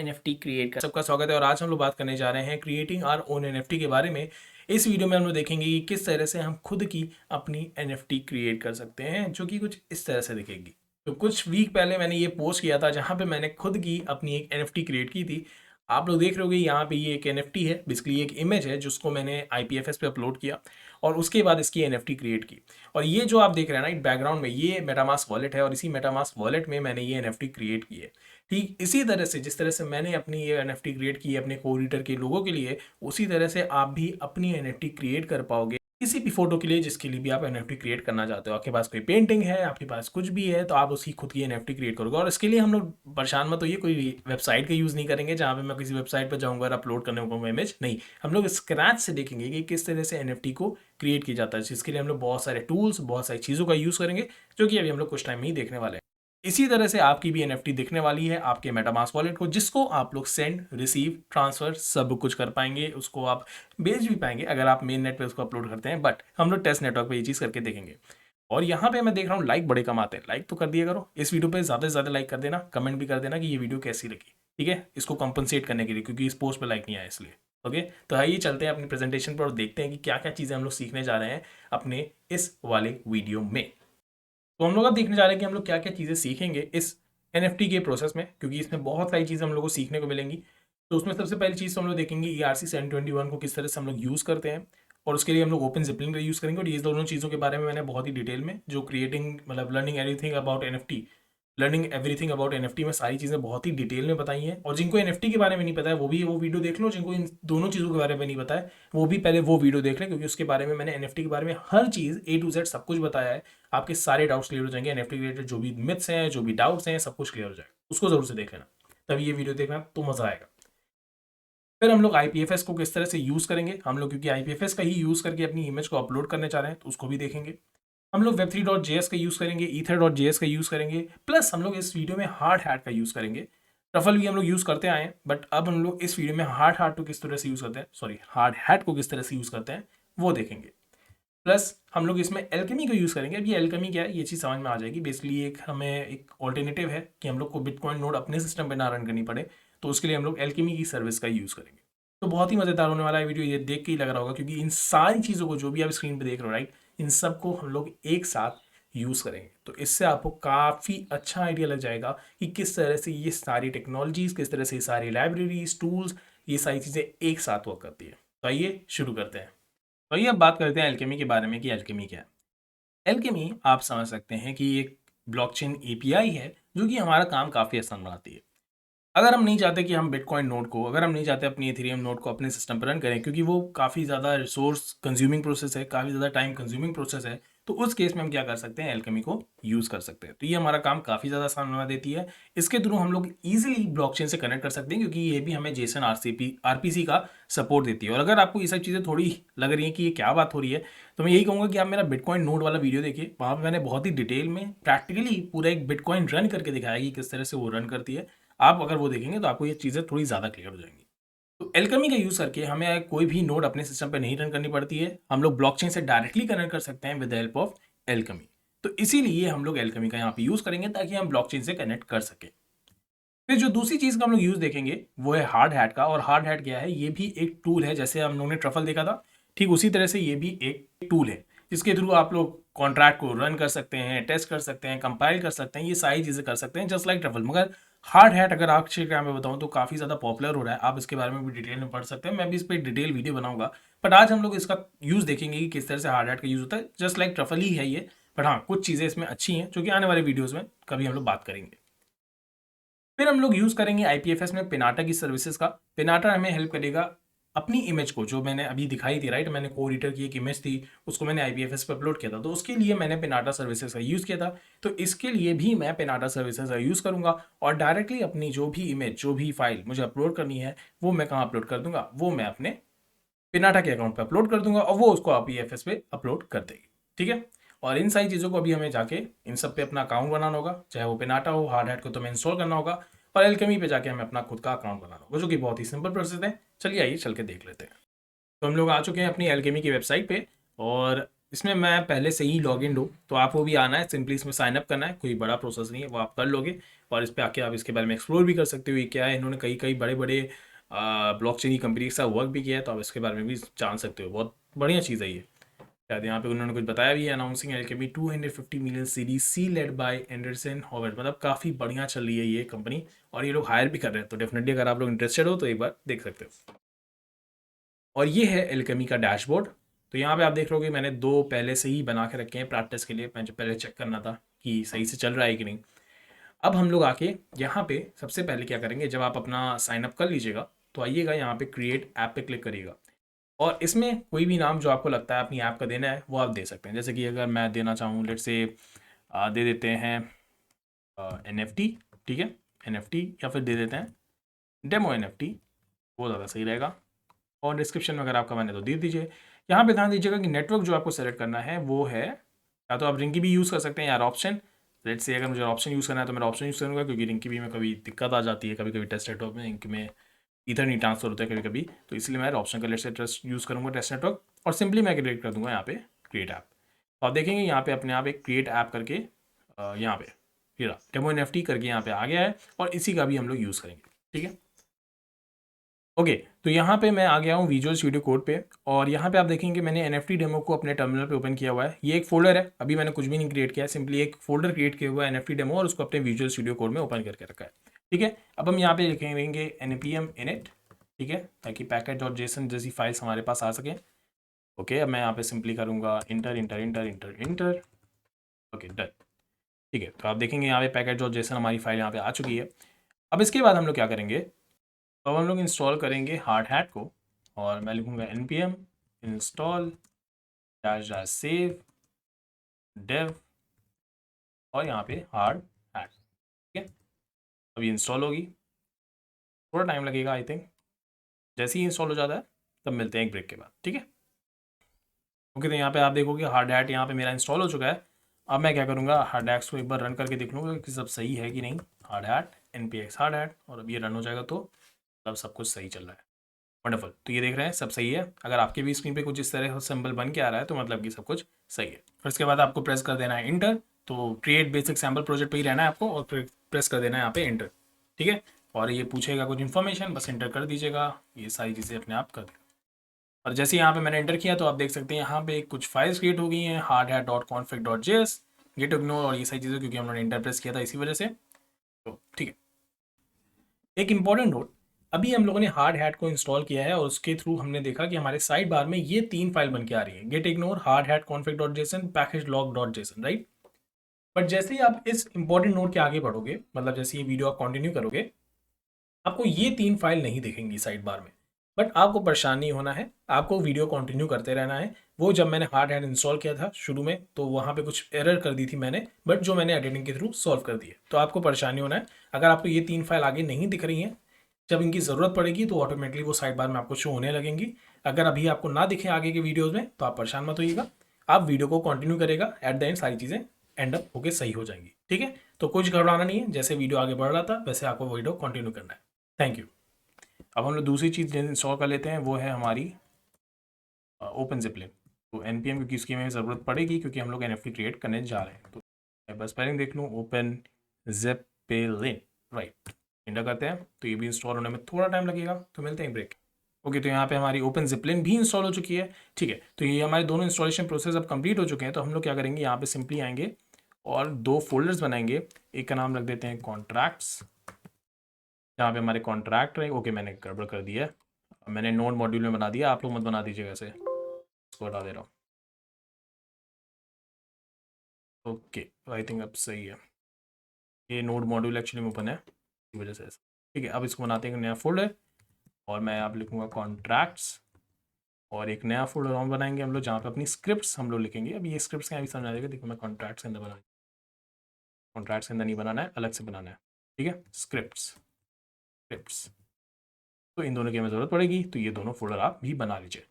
NFT create कर सबका स्वागत है और आज हम लोग बात करने जा रहे हैं क्रिएटिंग आवर ओन एनएफटी के बारे में। इस वीडियो में हम लोग देखेंगे कि किस तरह से हम खुद की अपनी एनएफटी क्रिएट कर सकते हैं, जो कि कुछ इस तरह से दिखेगी। तो कुछ वीक पहले मैंने ये पोस्ट किया था जहाँ पे मैंने खुद की अपनी एक एनएफटी क्रिएट की थी। आप लोग देख रहे होगे यहाँ पे ये एक एनएफटी है, बेसिकली एक इमेज है जिसको मैंने आईपीएफएस पे अपलोड किया और उसके बाद इसकी एनएफटी क्रिएट की। और ये जो आप देख रहे हैं ना बैकग्राउंड में, ये मेटामास्क वॉलेट है और इसी मेटामास्क वॉलेट में मैंने ये एनएफटी क्रिएट की है। ठीक इसी तरह से जिस तरह से मैंने अपनी ये एनएफटी क्रिएट की है अपने कोएडिटर के लोगों के लिए, उसी तरह से आप भी अपनी एनएफटी क्रिएट कर पाओगे किसी भी फोटो के लिए जिसके लिए भी आप एनएफटी क्रिएट करना चाहते हो। आपके पास कोई पेंटिंग है, आपके पास कुछ भी है, तो आप उसकी खुद की एनएफटी क्रिएट करोगे। और इसके लिए हम लोग परेशान मत होइए, कोई वेबसाइट का यूज़ नहीं करेंगे जहाँ पे मैं किसी वेबसाइट पर जाऊँगा और अपलोड करने को इमेज नहीं। हम लोग स्क्रैच से देखेंगे कि किस तरह से एनएफटी को क्रिएट किया जाता है, जिसके लिए हम लोग बहुत सारे टूल्स, बहुत सारी चीज़ों का यूज़ करेंगे, जो कि अभी हम लोग कुछ टाइम में ही देखने वाले हैं। इसी तरह से आपकी भी एनएफटी दिखने वाली है आपके मेटामास्क वॉलेट को, जिसको आप लोग सेंड, रिसीव, ट्रांसफर सब कुछ कर पाएंगे। उसको आप भेज भी पाएंगे अगर आप मेन नेट पे उसको अपलोड करते हैं, बट हम लोग टेस्ट नेटवर्क पे ये चीज़ करके देखेंगे। और यहाँ पे मैं देख रहा हूँ लाइक बड़े कम आते हैं। लाइक तो कर दिया करो इस वीडियो पे, ज़्यादा से ज़्यादा लाइक कर देना, कमेंट भी कर देना कि ये वीडियो कैसी लगी, ठीक है, इसको कंपनसेट करने के लिए, क्योंकि इस पोस्ट पे लाइक नहीं आया इसलिए। ओके, तो आइए चलते हैं अपनी प्रेजेंटेशन पर और देखते हैं कि क्या क्या चीज़ें हम लोग सीखने जा रहे हैं अपने इस वाले वीडियो में। तो हम लोग अब देखने जा रहे हैं कि हम लोग क्या क्या चीज़ें सीखेंगे इस एनएफटी के प्रोसेस में, क्योंकि इसमें बहुत सारी चीज़ें हम लोग को सीखने को मिलेंगी। तो उसमें सबसे पहली चीज़ तो हम लोग देखेंगे ERC-721 को किस तरह से हम लोग यूज़ करते हैं, और उसके लिए हम लोग ओपन ज़िपलिन का यूज़ करेंगे। और ये दोनों चीज़ों के बारे में मैंने बहुत ही डिटेल में, जो क्रिएटिंग मतलब learning everything about NFT, learning everything about NFT में सारी चीज़ें बहुत ही डिटेल में बताई हैं। और जिनको एनएफटी के बारे में नहीं पता है वो भी वो वीडियो देख लो, जिनको इन दोनों चीज़ों के बारे में नहीं पता है वो भी पहले वो वीडियो देख लें, क्योंकि उसके बारे में मैंने एनएफटी के बारे में हर चीज़ A to Z सब कुछ बताया है। आपके सारे डाउट्स क्लियर हो जाएंगे, एनएफटी रिलेटेड जो भी मिथ्स हैं, जो भी डाउट्स हैं, सब कुछ क्लियर हो जाएगा। उसको जरूर से देख लेना, तभी ये वीडियो देखना तो मज़ा आएगा। फिर हम लोग आईपीएफएस को किस तरह से यूज़ करेंगे हम लोग, क्योंकि आईपीएफएस का ही यूज़ करके अपनी इमेज को अपलोड करने चाह रहे हैं, तो उसको भी देखेंगे। हम लोग web3.js का यूज़ करेंगे, ether.js का यूज़ करेंगे, प्लस हम लोग इस वीडियो में हार्ड हैट का यूज़ करेंगे। ट्रफल भी हम लोग यूज़ करते आए हैं, बट अब हम लोग इस वीडियो में हार्ड हैट को किस तरह से यूज़ करते हैं, सॉरी, हार्ड हैट को किस तरह से यूज़ करते हैं वो देखेंगे। प्लस हम लोग इसमें एल्केमी को यूज़ करेंगे। अब ये एल्केमी क्या है ये चीज़ समझ में आ जाएगी। बेसिकली एक हमें एक ऑल्टरनेटिव है कि हम लोग को बिटकॉइन नोड अपने सिस्टम पे ना रन करनी पड़े, तो उसके लिए हम लोग एल्केमी की सर्विस का यूज़ करेंगे। तो बहुत ही मज़ेदार होने वाला है वीडियो, ये देख के ही लग रहा होगा, क्योंकि इन सारी चीज़ों को जो भी आप स्क्रीन पर देख रहे हो, राइट, इन सबको हम लोग एक साथ यूज़ करेंगे। तो इससे आपको काफ़ी अच्छा आइडिया लग जाएगा कि किस तरह से ये सारी टेक्नोलॉजीज़, किस तरह से ये सारी लाइब्रेरीज, टूल्स, ये सारी चीज़ें एक साथ वर्क करती है। तो आइए शुरू करते हैं। तो आइए अब बात करते हैं एल्केमी के बारे में कि एल्केमी क्या है। एल्केमी आप समझ सकते हैं कि एक ब्लॉकचेन एपीआई है जो कि हमारा काम काफ़ी आसान बनाती है। अगर हम नहीं चाहते कि हम बिटकॉइन नोड को, अगर हम नहीं चाहते अपनी इथेरियम नोड को अपने सिस्टम पर रन करें, क्योंकि वो काफ़ी ज़्यादा रिसोर्स कंज्यूमिंग प्रोसेस है, काफ़ी ज़्यादा टाइम कंज्यूमिंग प्रोसेस है, तो उस केस में हम क्या कर सकते हैं, एल्केमी को यूज़ कर सकते हैं। तो ये हमारा काम काफ़ी ज़्यादा आसान बना देती है। इसके थ्रू हम लोग ईजिली ब्लॉकचेन से कनेक्ट कर सकते हैं, क्योंकि ये भी हमें जेसन आरपीसी का सपोर्ट देती है। और अगर आपको ये सब चीज़ें थोड़ी लग रही है कि ये क्या बात हो रही है, तो मैं यही कहूँगा कि आप मेरा बिटकॉइन नोड वाला वीडियो देखिए, वहाँ पर मैंने बहुत ही डिटेल में प्रैक्टिकली पूरा एक बिटकॉइन रन करके दिखाया कि किस तरह से वो रन करती है। आप अगर वो देखेंगे तो आपको ये चीज़ें थोड़ी ज़्यादा क्लियर हो जाएंगी। तो एल्केमी का यूज़ करके हमें कोई भी नोड अपने सिस्टम पे नहीं रन करनी पड़ती है, हम लोग ब्लॉकचेन से डायरेक्टली कनेक्ट कर सकते हैं with the help of alchemy. तो इसीलिए हम लोग एल्केमी का यहाँ पे यूज़ करेंगे ताकि हम ब्लॉकचेन से कनेक्ट कर सकें। फिर जो दूसरी चीज़ का हम लोग यूज़ देखेंगे वो है हार्ड हैट का। और हार्ड हैट क्या है, ये भी एक टूल है, जैसे हम लोगों ने ट्रफल देखा था, ठीक उसी तरह से ये भी एक टूल है जिसके थ्रू आप लोग कॉन्ट्रैक्ट को रन कर सकते हैं, टेस्ट कर सकते हैं, कंपाइल कर सकते हैं, ये सारी चीज़ें कर सकते हैं जस्ट लाइक ट्रफल। मगर हार्ड हैट अगर आप क्या मैं बताऊँ तो काफ़ी ज़्यादा पॉपुलर हो रहा है, आप इसके बारे में भी डिटेल में पढ़ सकते हैं, मैं भी इस पर डिटेल वीडियो बनाऊंगा। बट आज हम लोग इसका यूज़ देखेंगे कि किस तरह से हार्ड हैट का यूज़ होता है, जस्ट लाइक ट्रफल ही है ये। बट हाँ, कुछ चीज़ें इसमें अच्छी हैं जो कि आने वाले वीडियोज़ में कभी हम लोग बात करेंगे। फिर हम लोग यूज़ करेंगे आईपीएफएस में पिनाटा की सर्विसेज का। पिनाटा हमें हेल्प करेगा अपनी इमेज को, जो मैंने अभी दिखाई थी, राइट, मैंने कोएडिटर की एक इमेज थी, उसको मैंने आईपीएफएस पे अपलोड किया था, तो उसके लिए मैंने पिनाटा सर्विसेज का यूज़ किया था। तो इसके लिए भी मैं पिनाटा सर्विसेज का यूज़ करूँगा और डायरेक्टली अपनी जो भी इमेज, जो भी फाइल मुझे अपलोड करनी है, वो मैं कहाँ अपलोड कर दूंगा, वो मैं अपने पिनाटा के अकाउंट पे अपलोड कर दूंगा और वो उसको आईपीएफएस पे अपलोड कर देगी, ठीक है। और इन सारी चीज़ों को अभी हमें जाके इन सब पे अपना अकाउंट बनाना होगा, चाहे वो पिनाटा हो, हार्ड हैट को तो हमें इंस्टॉल करना होगा, और एल्केमी पे जाके हमें अपना खुद का अकाउंट बनाना होगा, जो कि बहुत ही सिंपल प्रोसेस है। चलिए आइए चल के देख लेते हैं। तो हम लोग आ चुके हैं अपनी एल्केमी की वेबसाइट पे, और इसमें मैं पहले से ही लॉग इन हूँ, तो आपको भी आना है, सिंपली इसमें साइन अप करना है, कोई बड़ा प्रोसेस नहीं है, वो आप कर लोगे। और इस पे आके आप इसके बारे में एक्सप्लोर भी कर सकते हो ये क्या है। इन्होंने कई कई बड़े बड़े ब्लॉकचेन की कंपनी के साथ वर्क भी किया है, तो आप इसके बारे में भी जान सकते हो। बहुत बढ़िया चीज़ है ये। शायद यहाँ पे उन्होंने कुछ बताया भी है, announcing Alchemy 250 million series C led by Andreessen Horowitz. मतलब काफ़ी बढ़िया चल रही है ये कंपनी, और ये लोग हायर भी कर रहे हैं, तो डेफिनेटली अगर आप लोग इंटरेस्टेड हो तो एक बार देख सकते हो। और ये है एलकेमी का डैशबोर्ड। तो यहाँ पे आप देख रहे हो कि मैंने दो पहले से ही बना के रखे हैं प्रैक्टिस के लिए, मैं जो पहले चेक करना था कि सही से चल रहा है कि नहीं। अब हम लोग आके यहाँ पे सबसे पहले क्या करेंगे, जब आप अपना साइन अप कर लीजिएगा तो आइएगा यहाँ पे क्रिएट ऐप पे क्लिक करिएगा, और इसमें कोई भी नाम जो आपको लगता है अपनी ऐप का देना है वो आप दे सकते हैं। जैसे कि अगर मैं देना चाहूँ, लेट से दे देते हैं NFT, ठीक है, NFT, या फिर दे देते हैं डेमो NFT, वो ज़्यादा सही रहेगा। और डिस्क्रिप्शन में अगर आपका मैंने तो दे दीजिए। यहाँ पे ध्यान दीजिएगा कि नेटवर्क जो आपको सेलेक्ट करना है वो है, या तो आप रिंकी भी यूज़ कर सकते हैं यार ऑप्शन। लेट से अगर मुझे ऑप्शन यूज़ करना है तो मैं ऑप्शन यूज़ करूँगा, क्योंकि रिंकी भी में कभी दिक्कत आ जाती है, कभी कभी टेस्ट नेटवर्क में रिंकी में इधर नहीं ट्रांसफर होता है कभी कभी, तो इसलिए मैं ऑप्शन का लेट से ट्रस्ट यूज़ करूँगा टेस्ट नेटवर्क, और सिंपली मैं क्रिएट कर दूँगा यहाँ पे क्रिएट ऐप। तो आप देखेंगे यहाँ पे अपने आप एक क्रिएट ऐप करके यहाँ पे ये डेमो NFT करके यहाँ पे आ गया है, और इसी का भी हम लोग यूज़ करेंगे, ठीक है। ओके, तो यहाँ पे मैं आ गया हूँ विजुअल स्टूडियो कोड पे, और यहाँ पे आप देखेंगे मैंने NFT डेमो को अपने टर्मिनल पे ओपन किया हुआ है। ये एक फोल्डर है, अभी मैंने कुछ भी नहीं क्रिएट किया है, सिंपली एक फोल्डर क्रिएट किया हुआ है NFT डेमो, और उसको अपने विजुअल स्टूडियो कोड में ओपन करके रखा है, ठीक है। अब हम यहाँ पे लिखेंगे npm init, ठीक है, ताकि package.json जैसी फाइल्स हमारे पास आ सकें। ओके, अब मैं यहाँ पे सिंपली करूँगा inter inter inter inter inter, okay done, ठीक है। तो आप देखेंगे यहाँ पे package.json हमारी फाइल यहाँ पे आ चुकी है। अब इसके बाद हम लोग क्या करेंगे, अब हम लोग इंस्टॉल करेंगे हार्ड हैट को, और मैं लिखूँगा npm install -save dev, और यहाँ पे हार्ड हैट, ठीक है। अब ये इंस्टॉल होगी, थोड़ा टाइम लगेगा आई थिंक। जैसे ही इंस्टॉल हो जाता है तब मिलते हैं एक ब्रेक के बाद, ठीक है। ओके, तो यहाँ पे आप देखोगे हार्ड हैट यहाँ पे मेरा इंस्टॉल हो चुका है। अब मैं क्या करूँगा, हार्ड हैट्स को एक बार रन करके देख लूँगा कि सब सही है कि नहीं। Hard hat npx hard hat, और अब ये रन हो जाएगा तो तब सब कुछ सही चल रहा है। वंडरफुल, तो ये देख रहे हैं सब सही है। अगर आपके भी स्क्रीन पे कुछ इस तरह सिंबल बन के आ रहा है तो मतलब कि सब कुछ सही है। फिर इसके बाद आपको प्रेस कर देना है इंटर। तो क्रिएट बेसिक सैम्पल प्रोजेक्ट पे ही रहना है आपको, और फिर प्रेस कर देना है यहाँ पे इंटर, ठीक है। और ये पूछेगा कुछ इन्फॉर्मेशन, बस इंटर कर दीजिएगा, ये सारी चीज़ें अपने आप कर देगा। और जैसे यहाँ पे मैंने एंटर किया तो आप देख सकते हैं यहाँ पे कुछ फाइल्स क्रिएट हो गई हैं, hardhat.config.js, git ignore और ये सारी चीज़ें, क्योंकि हमने इंटर प्रेस किया था इसी वजह से। तो ठीक है, एक इंपॉर्टेंट नोट, अभी हम लोगों ने हार्ड हैट को इंस्टॉल किया है, और उसके थ्रू हमने देखा कि हमारे साइड बार में ये 3 फाइल बन के आ रही है, git ignore, hardhat config.json, package log.json, right. But जैसे ही आप इस इंपॉर्टेंट नोट के आगे बढ़ोगे, मतलब जैसे ये वीडियो आप कंटिन्यू करोगे, आपको ये 3 फाइल नहीं दिखेंगी साइड बार में। बट आपको परेशान नहीं होना है, आपको वीडियो कंटिन्यू करते रहना है। वो जब मैंने हार्ड हैट इंस्टॉल किया था शुरू में तो वहाँ पे कुछ एरर कर दी थी मैंने, बट जो मैंने एडिटिंग के थ्रू सॉल्व कर दी है। तो आपको परेशान नहीं होना है। अगर आपको ये 3 फाइल आगे नहीं दिख रही हैं, जब इनकी ज़रूरत पड़ेगी तो ऑटोमेटिकली वो साइड बार में आपको शो होने लगेंगी। अगर अभी आपको ना दिखे आगे के वीडियोज़ में तो आप परेशान मत होइएगा, आप वीडियो को कंटिन्यू करेगा, एट द एंड सारी चीज़ें एंड अप होकर सही हो जाएंगी, ठीक है। तो कुछ घबराना नहीं है, जैसे वीडियो आगे बढ़ रहा था वैसे आपको वीडियो कंटिन्यू करना है। Thank you. अब हम लोग दूसरी चीज़ इंस्टॉल कर लेते हैं, वो है हमारी ओपन जिपलिन। तो npm क्योंकि इसकी हमें ज़रूरत पड़ेगी, क्योंकि हम लोग NFT क्रिएट करने जा रहे हैं। तो मैं बस स्पेलिंग देख लूँ, ओपन जिपलिन, राइट, इंटर करते हैं। तो ये भी इंस्टॉल होने में थोड़ा टाइम लगेगा, तो मिलते हैं ब्रेक। ओके, तो यहाँ पे हमारी ओपन जिपलिन भी इंस्टॉल हो चुकी है, ठीक है। तो ये हमारे दोनों इंस्टॉलेशन प्रोसेस अब कंप्लीट हो चुके हैं। तो हम लोग क्या करेंगे, यहाँ पे सिंपली आएंगे और 2 फोल्डर्स बनाएंगे। एक का नाम रख देते हैं कॉन्ट्रैक्ट्स, जहाँ पे हमारे कॉन्ट्रैक्ट रहे। ओके, मैंने गड़बड़ कर दिया है, मैंने नोड मॉड्यूल में बना दिया, आप लोग मत बना दीजिएगा ऐसे, इसको हटा दे रहा हूँ। ओके, आई थिंक अब सही है। ये नोड मॉड्यूल एक्चुअली में ओपन है, इस वजह से ऐसा, ठीक है। अब इसको बनाते हैं नया फोल्डर, और मैं आप लिखूँगा कॉन्ट्रैक्ट्स, और एक नया फोल्डर हम बनाएंगे हम लोग, जहाँ पे अपनी स्क्रिप्ट्स हम लोग लिखेंगे। अब ये स्क्रिप्ट्स क्या भी समझ आ जाएगा। देखो, मैं कॉन्ट्रैक्ट्स के अंदर बना, कॉन्ट्रैक्ट्स के अंदर नहीं बनाना है, अलग से बनाना है, ठीक है। स्क्रिप्ट्स, तो इन दोनों की हमें ज़रूरत पड़ेगी, तो ये दोनों फोल्डर आप भी बना लीजिए।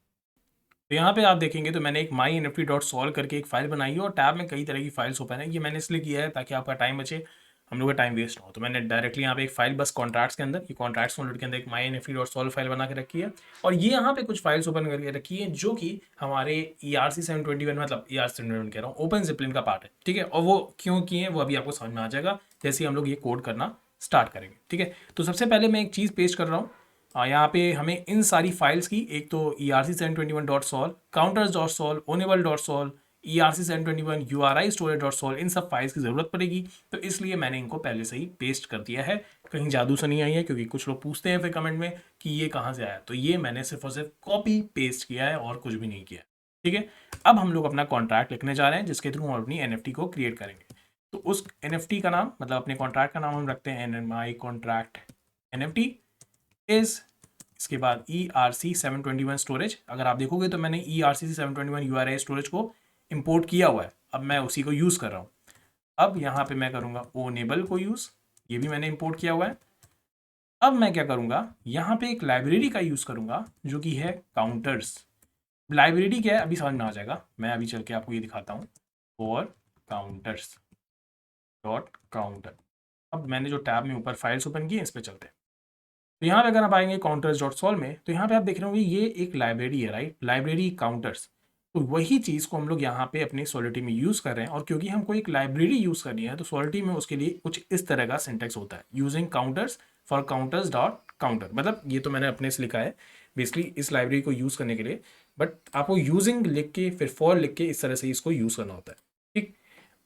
तो यहाँ पे आप देखेंगे तो मैंने एक mynft.sol करके एक फाइल बनाई है, और टैब में कई तरह की फाइल्स ओपन है। ये मैंने इसलिए किया है ताकि आपका टाइम बचे। हम लोग का टाइम वेस्ट ना हो। तो मैंने डायरेक्टली यहाँ पे एक फाइल बस कॉन्ट्रैक्ट्स के अंदर, ये कॉन्ट्रैक्ट्स फोल्डर के अंदर एक mynft.solve फाइल बना के रखी है, और ये यहाँ पे कुछ फाइल्स ओपन करके रखी है जो कि हमारे ERC-721 मतलब ERC-721 कह रहा हूँ, ओपन जिपलिन का पार्ट है, ठीक है। और वो क्यों किए हैं वो अभी आपको समझ में आ जाएगा जैसे हम लोग ये कोड करना स्टार्ट करेंगे, ठीक है। तो सबसे पहले मैं एक चीज़ पेस्ट कर रहा हूँ, यहाँ पे हमें इन सारी फाइल्स की, एक तो ERC-721.solve, counters.solve, ownable.solve, ERC-721 URI storage.solve, इन सब फाइल्स की ज़रूरत पड़ेगी। तो इसलिए मैंने इनको पहले से ही पेस्ट कर दिया है, कहीं जादू से नहीं आई है, क्योंकि कुछ लोग पूछते हैं फिर कमेंट में कि ये कहाँ से आया। तो ये मैंने सिर्फ और सिर्फ कॉपी पेस्ट किया है और कुछ भी नहीं किया, ठीक है। अब हम लोग अपना कॉन्ट्रैक्ट लिखने जा रहे हैं जिसके थ्रू हम अपनी NFT को क्रिएट करेंगे। तो उस NFT का नाम, मतलब अपने कॉन्ट्रैक्ट का नाम हम रखते हैं my contract NFT इज, इसके बाद ERC-721 स्टोरेज। अगर आप देखोगे तो मैंने ERC-721 URI स्टोरेज को इंपोर्ट किया हुआ है, अब मैं उसी को यूज़ कर रहा हूँ। अब यहाँ पे मैं करूँगा ownable को यूज़, ये भी मैंने इंपोर्ट किया हुआ है। अब मैं क्या करूँगा, यहाँ पे एक लाइब्रेरी का यूज़ करूँगा जो कि है काउंटर्स। लाइब्रेरी क्या है अभी समझ में आ जाएगा, मैं अभी चल के आपको ये दिखाता हूँ। और काउंटर्स डॉट काउंटर, अब मैंने जो टैब में ऊपर फाइल्स ओपन की है इस पर चलते हैं। तो यहाँ पे अगर आप आएंगे काउंटर्स डॉट सॉल्व में, तो यहाँ पे आप देख रहे होंगे ये एक लाइब्रेरी है, राइट, लाइब्रेरी काउंटर्स। तो वही चीज़ को हम लोग यहाँ पे अपनी सॉलिटी में यूज़ कर रहे हैं, और क्योंकि हमको एक लाइब्रेरी यूज़ करनी है तो सॉलिटी में उसके लिए कुछ इस तरह का सिंटेक्स होता है, using counters for counters dot counter. मतलब ये तो मैंने अपने से लिखा है बेसिकली इस लाइब्रेरी को यूज़ करने के लिए, बट आपको यूजिंग लिख के फिर फॉर लिख के इस तरह से इसको यूज़ करना होता है, ठीक।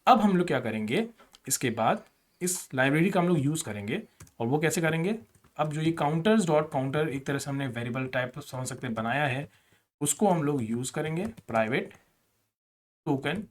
अब हम लोग क्या करेंगे, इसके बाद इस लाइब्रेरी का हम लोग यूज़ करेंगे, और वो कैसे करेंगे। अब जो ये काउंटर्स डॉट काउंटर एक तरह से हमने वेरिएबल टाइप समझ सकते हैं बनाया है, उसको हम लोग यूज़ करेंगे प्राइवेट टोकन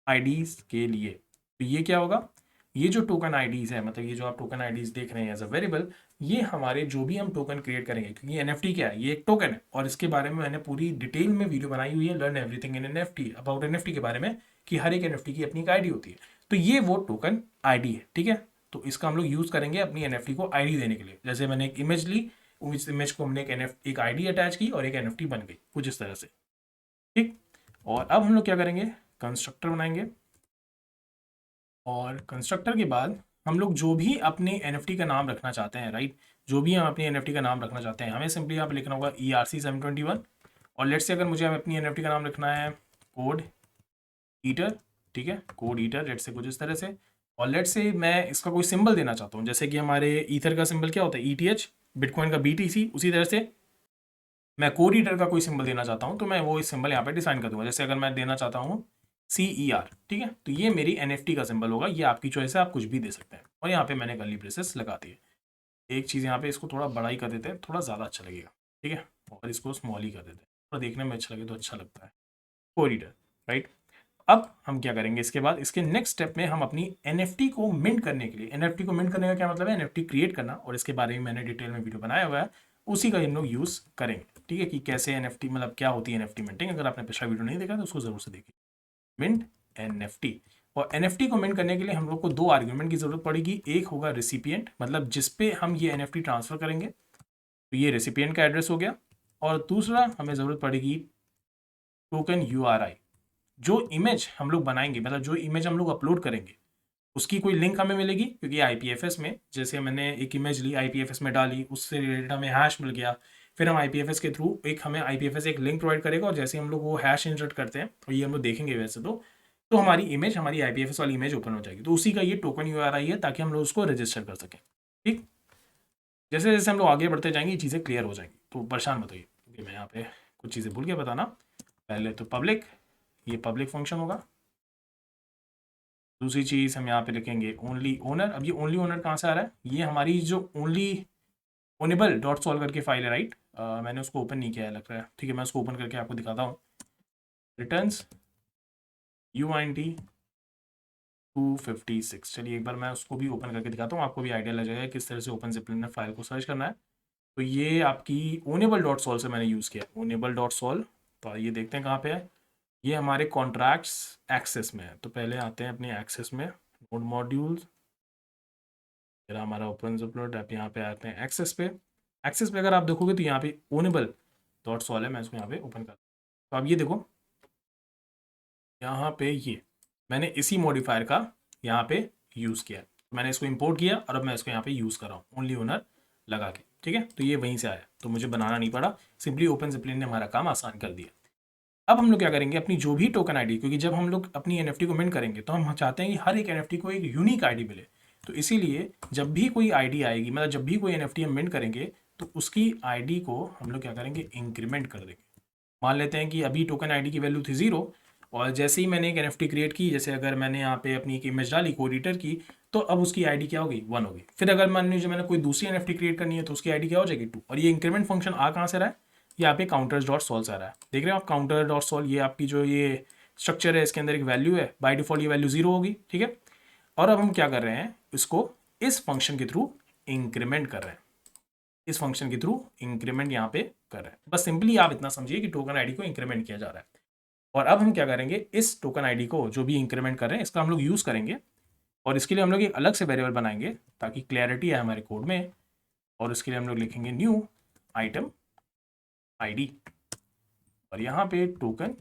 आईडीज के लिए। तो ये क्या होगा, ये जो टोकन आईडीज है, मतलब ये जो आप टोकन आईडीज देख रहे हैं एज अ वेरिएबल, ये हमारे जो भी हम टोकन क्रिएट करेंगे, क्योंकि एनएफटी क्या है, ये एक टोकन है, और इसके बारे में मैंने पूरी डिटेल में वीडियो बनाई हुई है, learn everything in NFT, about NFT के बारे में, कि हर एक एनएफटी की अपनी एक आईडी होती है। तो ये वो टोकन आईडी है, ठीक है। तो इसका हम लोग यूज़ करेंगे अपनी एनएफटी को आईडी देने के लिए। जैसे मैंने एक इमेज ली, उस इमेज को हमने एक आईडी अटैच की और एक एनएफटी बन गई, कुछ इस तरह से, ठीक। और अब हम लोग क्या करेंगे, कंस्ट्रक्टर बनाएंगे, और कंस्ट्रक्टर के बाद हम लोग जो भी अपने एनएफटी का नाम रखना चाहते हैं, राइट, जो भी हम अपनी एनएफटी का नाम रखना चाहते हैं, हमें सिंपली यहाँ पे लिखना होगा ERC-721। और लेट्स से अगर मुझे अपनी एनएफटी का नाम रखना है कोड ईटर, ठीक है, कोड ईटर, लेट्स से कुछ इस तरह से। और लेट्स से मैं इसका कोई सिंबल देना चाहता हूँ, जैसे कि हमारे ईथर का सिंबल क्या होता है, ETH, बिटकॉइन का BTC, उसी तरह से मैं कोड ईटर का कोई सिंबल देना चाहता हूँ तो मैं वो इस सिंबल यहाँ पे डिसाइन कर दूंगा। जैसे अगर मैं देना चाहता हूँ CER, ठीक है, तो ये मेरी NFT का सिंबल होगा, ये आपकी चॉइस है, आप कुछ भी दे सकते हैं। और यहाँ पे मैंने कर्ली ब्रेसेस लगा दिए। एक चीज़ यहाँ पे इसको थोड़ा बड़ा ही कर देते हैं, थोड़ा ज़्यादा अच्छा लगेगा, ठीक है, और इसको स्मॉल ही कर देते हैं, थोड़ा देखने में अच्छा लगे तो अच्छा लगता है, कोड ईटर, राइट। अब हम क्या करेंगे, इसके बाद इसके नेक्स्ट स्टेप में हम अपनी NFT को मिंट करने के लिए, NFT को मिंट करने का क्या मतलब है, NFT क्रिएट करना, और इसके बारे में मैंने डिटेल में वीडियो बनाया हुआ है, उसी का हम लोग यूज़ करेंगे, ठीक है, कि कैसे NFT मतलब क्या होती है NFT मिंटिंग। अगर आपने पिछला वीडियो नहीं देखा तो उसको ज़रूर से देखिए, मिंट NFT। और NFT को मिंट करने के लिए हम लोग को दो आर्ग्यूमेंट की ज़रूरत पड़ेगी, एक होगा रिसिपिएंट, मतलब जिस पे हम ये NFT ट्रांसफ़र करेंगे, तो ये रिसिपिएंट का एड्रेस हो गया, और दूसरा हमें ज़रूरत पड़ेगी टोकन URI। जो इमेज हम लोग बनाएंगे, मतलब जो इमेज हम लोग अपलोड करेंगे, उसकी कोई लिंक हमें मिलेगी, क्योंकि IPFS में जैसे मैंने एक इमेज ली, IPFS में डाली, उससे रिलेटेड हमें हैश मिल गया, फिर हम IPFS के थ्रू हमें IPFS एक लिंक प्रोवाइड करेगा, और जैसे हम लोग वो हैश इंसर्ट करते हैं, और ये हम लोग देखेंगे वैसे तो हमारी इमेज, हमारी IPFS वाली इमेज ओपन हो जाएगी। तो उसी का ये टोकन URI है, ताकि हम लोग उसको रजिस्टर कर सकें, ठीक। जैसे जैसे हम लोग आगे बढ़ते जाएंगे ये चीज़ें क्लियर हो जाएंगी, तो परेशान मत होइए, क्योंकि मैं यहाँ पे कुछ चीज़ें भूल के बताना। पहले तो पब्लिक, ये पब्लिक फंक्शन होगा। दूसरी चीज़ हम यहाँ पे लिखेंगे ओनली ओनर। अब ये ओनली ओनर कहाँ से आ रहा है, ये हमारी जो ओनली ओनेबल डॉट सॉल्व करके फाइल है, राइट, मैंने उसको ओपन नहीं किया है लग रहा है, ठीक है, मैं उसको ओपन करके आपको दिखाता हूँ। रिटर्न्स UINT 256, चलिए एक बार मैं उसको भी ओपन करके दिखाता हूँ, आपको भी आइडिया लग जाएगा किस तरह से ओपन जिपलिन फाइल को सर्च करना है। तो ये आपकी ओनेबल डॉट सॉल्व से मैंने यूज़ किया, ओनेबल डॉट सॉल्व। तो ये देखते हैं कहाँ पे है, ये हमारे कॉन्ट्रैक्ट्स एक्सेस में है। तो पहले आते हैं अपने एक्सेस में, नोड मॉड्यूल्स, फिर हमारा ओपन अपलोड, आप यहाँ पे आते हैं एक्सेस पे। एक्सेस पे अगर आप देखोगे तो यहाँ पे ओनेबल डॉट सॉल्व है, मैं इसको यहाँ पे ओपन कर, तो आप ये देखो यहाँ पे ये मैंने इसी मॉडिफायर का यहाँ पे यूज़ किया है। मैंने इसको इंपोर्ट किया और अब मैं इसको यहाँ पे यूज़ कर रहा हूँ ओनली ओनर लगा के, ठीक है। तो ये वहीं से आया, तो मुझे बनाना नहीं पड़ा, सिंपली ओपन ज़िप्लिन ने हमारा काम आसान कर दिया। अब हम लोग क्या करेंगे, अपनी जो भी टोकन आईडी, क्योंकि जब हम लोग अपनी एनएफटी को मिंट करेंगे तो हम चाहते हैं कि हर एक एनएफटी को एक यूनिक आईडी मिले। तो इसीलिए जब भी कोई आईडी आएगी, मतलब जब भी कोई एनएफटी हम मिंट करेंगे तो उसकी आईडी को हम लोग क्या करेंगे, इंक्रीमेंट कर देंगे। मान लेते हैं कि अभी टोकन आईडी की वैल्यू थी 0, और जैसे ही मैंने एक एनएफटी क्रिएट की, जैसे अगर मैंने यहाँ पे अपनी एक इमेज डाली कोड एडिटर की, तो अब उसकी आईडी क्या होगी, 1 होगी। फिर अगर मान लीजिए मैंने कोई दूसरी एनएफटी क्रिएट करनी है तो उसकी आईडी क्या हो जाएगी, 2। और ये इंक्रीमेंट फंक्शन आ कहाँ से रहा है, यहाँ पे काउंटर्स डॉट सॉल्व आ रहा है। देख रहे हो आप, काउंटर डॉट सॉल्व, ये आपकी जो ये स्ट्रक्चर है इसके अंदर एक वैल्यू है, बाय डिफॉल्ट ये वैल्यू 0 होगी, ठीक है। और अब हम क्या कर रहे हैं, इसको इस फंक्शन के थ्रू इंक्रीमेंट कर रहे हैं, इस फंक्शन के थ्रू इंक्रीमेंट यहाँ पे कर रहे हैं। बस सिंपली आप इतना समझिए कि टोकन आईडी को इंक्रीमेंट किया जा रहा है। और अब हम क्या करेंगे, इस टोकन आईडी को जो भी इंक्रीमेंट कर रहे हैं इसका हम लोग यूज़ करेंगे, और इसके लिए हम लोग एक अलग से वेरिएबल बनाएंगे ताकि क्लैरिटी आए हमारे कोड में। और उसके लिए हम लोग लिखेंगे न्यू आइटम आईडी, और यहाँ पे टोकन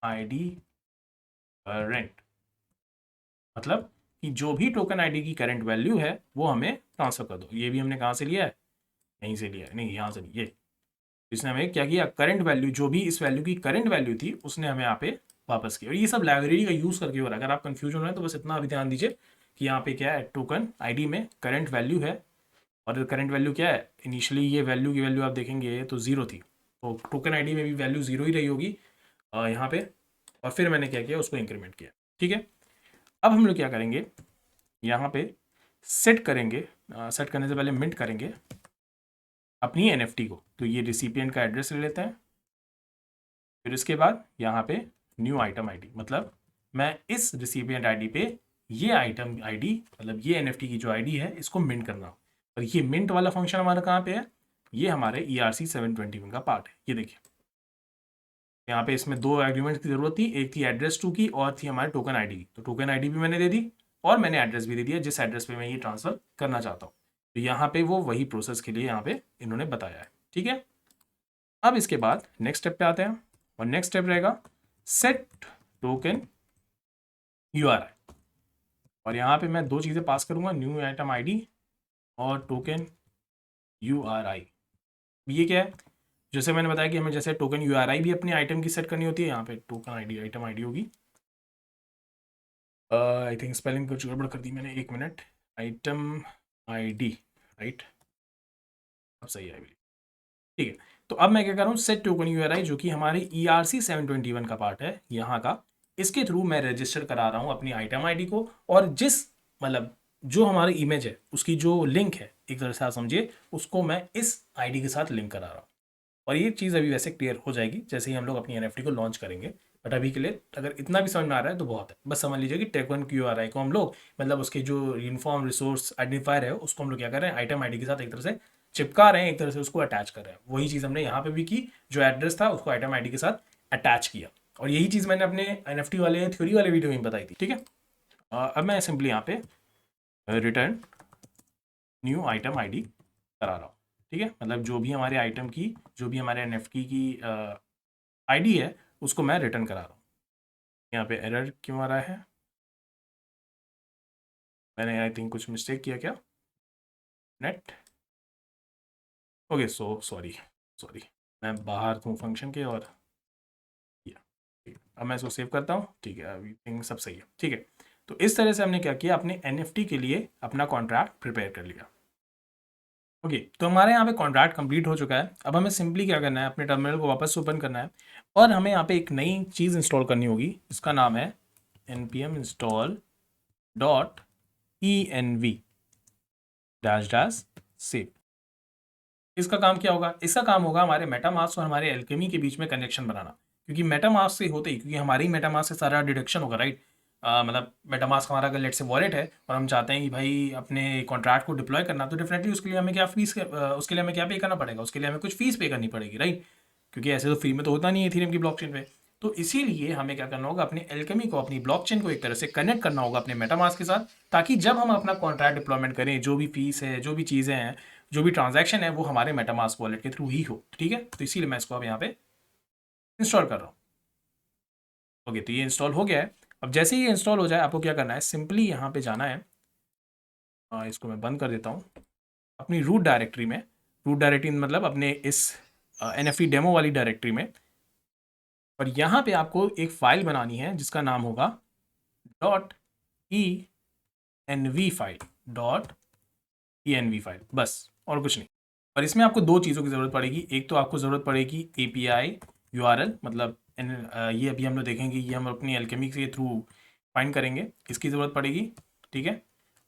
आईडी करेंट, मतलब कि जो भी टोकन आईडी की करंट वैल्यू है वो हमें ट्रांसफर कर दो। ये भी हमने कहाँ से लिया है, यहीं से लिया है, नहीं यहाँ से नहीं, ये इसने हमें क्या किया, करंट वैल्यू, जो भी इस वैल्यू की करंट वैल्यू थी उसने हमें यहाँ पे वापस किया। और ये सब लाइब्रेरी का यूज़ करके हो रहा है। अगर आप कंफ्यूज हो रहे हैं तो बस इतना अभी ध्यान दीजिए कि यहाँ पे क्या है, टोकन आईडी में करंट वैल्यू है, और करंट वैल्यू क्या है, इनिशियली ये वैल्यू की वैल्यू आप देखेंगे तो 0 थी, तो टोकन आईडी में भी वैल्यू 0 ही रही होगी यहाँ पे। और फिर मैंने क्या किया, उसको इंक्रीमेंट किया, ठीक है। अब हम लोग क्या करेंगे, यहाँ पे सेट करेंगे, सेट करने से पहले मिंट करेंगे अपनी एनएफटी को। तो ये रिसिपिएंट का एड्रेस ले लेते हैं, फिर इसके बाद यहाँ पे न्यू आइटम आईडी, मतलब मैं इस रिसिपिएंट आईडी पे ये आइटम आईडी, मतलब ये एनएफटी की जो आईडी है इसको मिंट करना। और ये मिंट वाला फंक्शन हमारा कहाँ पे है, ये हमारे ERC-721 का पार्ट है। ये देखिए यहाँ पे इसमें 2 एग्रीमेंट्स की जरूरत थी, एक थी एड्रेस टू की और थी हमारे टोकन आईडी की। तो टोकन आईडी भी मैंने दे दी और मैंने एड्रेस भी दे दिया, जिस एड्रेस पे मैं ये ट्रांसफर करना चाहता हूँ। तो यहाँ पे वो वही प्रोसेस के लिए यहाँ पे इन्होंने बताया है, ठीक है। अब इसके बाद नेक्स्ट स्टेप पे आते हैं, और नेक्स्ट स्टेप रहेगा सेट टोकन URI। और यहाँ पे मैं 2 चीज़ें पास करूँगा, न्यू आइटम आईडी और टोकन URI। ये क्या है, जैसे मैंने बताया कि हमें जैसे टोकन URI भी अपनी आइटम की सेट करनी होती है, यहाँ पे टोकन आईडी आइटम आईडी होगी। आई थिंक स्पेलिंग कुछ गड़बड़ कर दी मैंने, 1 मिनट। आइटम आईडी, राइट, अब सही है, ठीक है। तो अब मैं क्या कर रहा हूँ, सेट टोकन URI, जो कि हमारे ERC-721 का पार्ट है यहाँ का, इसके थ्रू मैं रजिस्टर करा रहा हूँ अपनी आइटम आईडी को। और जिस, मतलब जो हमारी इमेज है उसकी जो लिंक है, एक तरह से आप समझिए, उसको मैं इस आईडी के साथ लिंक करा रहा हूँ। और ये चीज़ अभी वैसे क्लियर हो जाएगी जैसे ही हम लोग अपनी एनएफटी को लॉन्च करेंगे। बट अभी के लिए अगर इतना भी समझ में आ रहा है तो बहुत है। बस समझ लीजिए कि टोकन URI को हम लोग, मतलब उसके जो यूनिफॉर्म रिसोर्स आइडेंटिफायर है उसको हम लोग क्या कर रहे हैं, आइटम आईडी के साथ एक तरह से चिपका रहे हैं, एक तरह से उसको अटैच कर रहे हैं। वही चीज़ हमने यहाँ पे भी की, जो एड्रेस था उसको आइटम आईडी के साथ अटैच किया। और यही चीज़ मैंने अपने एनएफटी वाले थ्योरी वाले वीडियो में बताई थी, ठीक है। अब मैं सिंपली यहाँ पे रिटर्न न्यू आइटम आईडी करा रहा हूँ, ठीक है। मतलब जो भी हमारे आइटम की, जो भी हमारे एनएफटी की आईडी है उसको मैं रिटर्न करा रहा हूँ। यहाँ पे एरर क्यों आ रहा है, मैंने आई थिंक कुछ मिस्टेक किया क्या, नेट, ओके, सॉरी मैं बाहर हूँ फंक्शन के, और अब मैं इसको सेव करता हूँ, ठीक है। अभी थिंक सब सही है, ठीक है। तो इस तरह से हमने क्या किया, अपने एनएफटी के लिए अपना कॉन्ट्रैक्ट प्रिपेयर कर लिया। ओके, तो हमारे यहाँ पे कॉन्ट्रैक्ट कंप्लीट हो चुका है। अब हमें सिंपली क्या करना है, अपने टर्मिनल को वापस ओपन करना है, और हमें यहाँ पे एक नई चीज़ इंस्टॉल करनी होगी। इसका नाम है npm install .env -save। इसका काम क्या होगा, इसका काम होगा हमारे मेटामास्क और हमारे एल्केमी के बीच में कनेक्शन बनाना। क्योंकि मेटामास्क से होते ही, क्योंकि हमारे ही मेटामास्क से सारा डिडक्शन होगा, राइट। मतलब मेटामास्क हमारा अगर लेट से वॉलेट है और हम चाहते हैं कि भाई अपने कॉन्ट्रैक्ट को डिप्लॉय करना, तो डेफिनेटली उसके लिए हमें क्या फीस, उसके लिए हमें क्या पे करना पड़ेगा, उसके लिए हमें कुछ फीस पे करनी पड़ेगी, राइट। क्योंकि ऐसे तो फ्री में तो होता नहीं है इथेरियम की ब्लॉकचेन पे। तो इसीलिए हमें क्या करना होगा, अपने एल्केमी को, अपनी ब्लॉकचेन को एक तरह से कनेक्ट करना होगा अपने मेटामास्क के साथ, ताकि जब हम अपना कॉन्ट्रैक्ट डिप्लॉयमेंट करें, जो भी फीस है, जो भी चीज़ें हैं, जो भी ट्रांजैक्शन है, वो हमारे मेटामास्क वॉलेट के थ्रू ही हो, ठीक है। तो इसीलिए मैं इसको अब यहाँ पे इंस्टॉल कर रहा हूँ। ओके, तो ये इंस्टॉल हो गया है। अब जैसे ही ये इंस्टॉल हो जाए, आपको क्या करना है, सिंपली यहाँ पे जाना है इसको मैं बंद कर देता हूँ। अपनी रूट डायरेक्टरी में, रूट डायरेक्टरी मतलब अपने इस NFT डेमो वाली डायरेक्टरी में, और यहाँ पे आपको एक फाइल बनानी है जिसका नाम होगा .env फाइल, .env फाइल, बस और कुछ नहीं। और इसमें आपको दो चीज़ों की ज़रूरत पड़ेगी। एक तो आपको ज़रूरत पड़ेगी API URL, मतलब ये अभी हम लोग देखेंगे, ये हम अपनी एल्केमी के थ्रू फाइंड करेंगे, इसकी ज़रूरत पड़ेगी, ठीक है।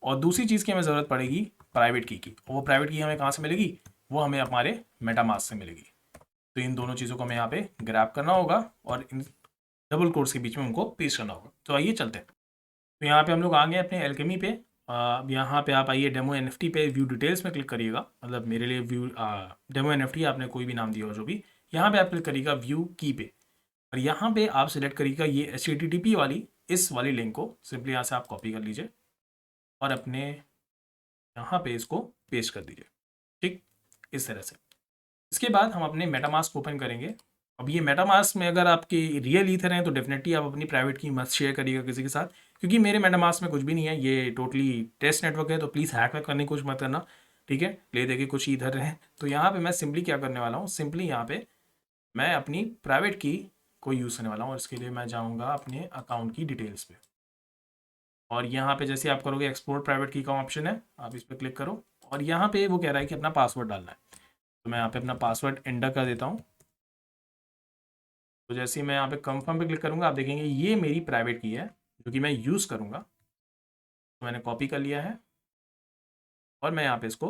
और दूसरी चीज़ की हमें ज़रूरत पड़ेगी प्राइवेट की। और वो प्राइवेट की हमें कहाँ से मिलेगी? वो हमें हमारे मेटामास्क से मिलेगी। तो इन दोनों चीज़ों को हमें यहाँ पे ग्रैब करना होगा और इन डबल कोट्स के बीच में उनको पेस्ट करना होगा। तो आइए चलते हैं। तो यहाँ पे हम लोग आ गए अपने एल्केमी पे। अब यहाँ पे आप आइए डेमो NFT पे व्यू डिटेल्स में क्लिक करिएगा, मतलब मेरे लिए व्यू डेमो NFT आपने कोई भी नाम दिया हो जो भी, यहाँ पे आप क्लिक करिएगा व्यू की पे, और यहाँ पे आप सिलेक्ट करिएगा ये HTTP वाली इस वाली लिंक को। सिंपली यहाँ से आप कॉपी कर लीजिए और अपने यहाँ पे इसको पेस्ट कर दीजिए, ठीक, इस तरह से। इसके बाद हम अपने मेटामास्क ओपन करेंगे। अब ये मेटामास्क में अगर आपके रियल ईथर हैं तो डेफिनेटली आप अपनी प्राइवेट की मत शेयर करिएगा किसी के साथ, क्योंकि मेरे मेटामास्क में कुछ भी नहीं है, ये टोटली टेस्ट नेटवर्क है। तो प्लीज़ हैक वैक करने की कोशिश मत करना, ठीक है। ले देके कुछ ईथर हैं। तो यहाँ पे मैं सिंपली क्या करने वाला हूँ, सिंपली यहाँ पे मैं अपनी प्राइवेट की को यूज़ करने वाला हूँ, और इसके लिए मैं जाऊँगा अपने अकाउंट की डिटेल्स पे, और यहाँ पे जैसे आप करोगे एक्सपोर्ट प्राइवेट की का ऑप्शन है, आप इस पर क्लिक करो, और यहाँ पे वो कह रहा है कि अपना पासवर्ड डालना है। तो मैं यहाँ पे अपना पासवर्ड एंटर कर देता हूँ। तो जैसे ही मैं यहाँ पे कंफर्म पे क्लिक करूँगा, आप देखेंगे ये मेरी प्राइवेट की है जो कि मैं यूज़ करूँगा। तो मैंने कॉपी कर लिया है और मैं यहाँ पे इसको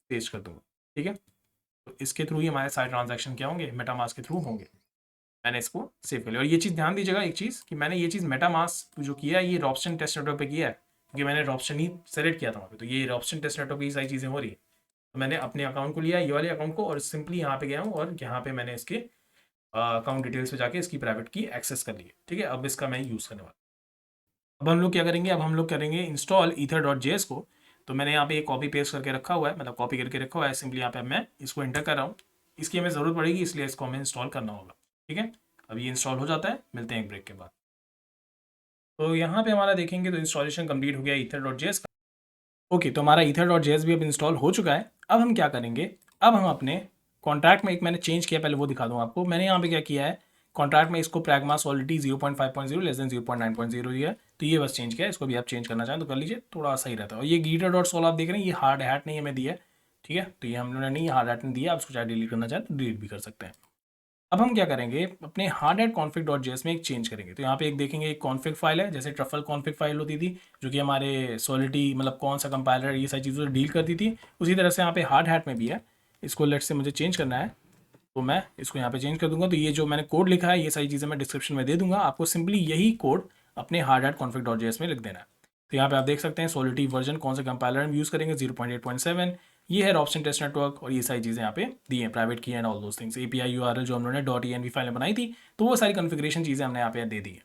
पेस्ट कर दूँगा, ठीक है। तो इसके थ्रू ही हमारे सारे ट्रांजैक्शन क्या होंगे, मेटामास्क के थ्रू होंगे। मैंने इसको सेव कर लिया। और ये चीज़ ध्यान दीजिएगा एक चीज़, कि मैंने ये चीज़ मेटामास्क जो किया है ये रॉबस्टन टेस्ट नेटवर्क पे किया है, क्योंकि मैंने रॉबस्टन ही सेलेक्ट किया था वहाँ पे। तो ये रॉबस्टन टेस्ट नेटवर्क पे ये सारी चीज़ें हो रही है। तो मैंने अपने अकाउंट को लिया, ये वाले अकाउंट को, और सिंपली यहाँ पे गया हूँ और यहाँ पे मैंने इसके अकाउंट डिटेल्स पे जाके इसकी प्राइवेट की एक्सेस कर ली है, ठीक है। अब इसका मैं यूज़ करने वाला। अब हम लोग क्या करेंगे, अब हम लोग करेंगे इंस्टॉल ether.js को। तो मैंने यहाँ पे एक कॉपी पेस्ट करके रखा हुआ है, मतलब कॉपी करके रखा हुआ है। सिंपली यहाँ पे मैं इसको एंटर कर रहा हूँ। इसकी हमें ज़रूरत पड़ेगी, इसलिए इसको हमें इंस्टॉल करना होगा, ठीक है। अब ये इंस्टॉल हो जाता है, मिलते हैं एक ब्रेक के बाद। तो यहाँ पे हमारा देखेंगे तो इंस्टॉलेशन कंप्लीट हो गया ether.js का। ओके, तो हमारा ether.js भी अब इंस्टॉल हो चुका है। अब हम क्या करेंगे, अब हम अपने कॉन्ट्रैक्ट में एक मैंने चेंज किया, पहले वो दिखा दूँ आपको। मैंने यहाँ पे क्या किया है, कॉन्ट्रैक्ट में इसको प्रैग्मा सॉलिडिटी 0.5.0 लेस देन 0.9.0 दिया है। तो ये बस चेंज किया है, इसको भी आप चेंज करना चाहें तो कर लीजिए, थोड़ा सही रहता है। और ये gita.sol आप देख रहे हैं, ये हार्ड हैट नहीं हमें दिया है, ठीक है। तो ये हम लोगों ने नहीं, हार्ड हैट नहीं दिया। आप इसको चाहे डिलीट करना चाहें तो डिलीट भी कर सकते हैं। अब हम क्या करेंगे, अपने हार्ड हैट config.js में एक चेंज करेंगे। तो यहाँ पे एक देखेंगे एक कॉन्फ़िग फाइल है, जैसे ट्रफल कॉन्फ़िग फाइल होती थी जो कि हमारे सॉलिडिटी मतलब कौन सा कंपाइलर ये सारी चीज़ों से डील करती थी, उसी तरह से यहाँ पे हार्ड हैट में भी है। इसको लेट से मुझे चेंज करना है, तो मैं इसको यहाँ पे चेंज कर दूंगा। तो ये जो मैंने कोड लिखा है ये सारी चीज़ें मैं डिस्क्रिप्शन में दे दूंगा, आपको सिंपली यही कोड अपने हार्ड हैट config.js में लिख देना है। तो यहाँ पे आप देख सकते हैं सॉलिडिटी वर्जन कौन सा कंपाइलर हम यूज़ करेंगे, 0.8.7। ये है रॉबस्टन टेस्ट नेटवर्क, और ये सारी चीज़ें यहाँ पे दी हैं, प्राइवेट की and all those things. API URL जो हम लोगों ने .env फाइल में बनाई थी, तो वो सारी कॉन्फ़िगरेशन चीज़ें हमने यहाँ पे दे दी है।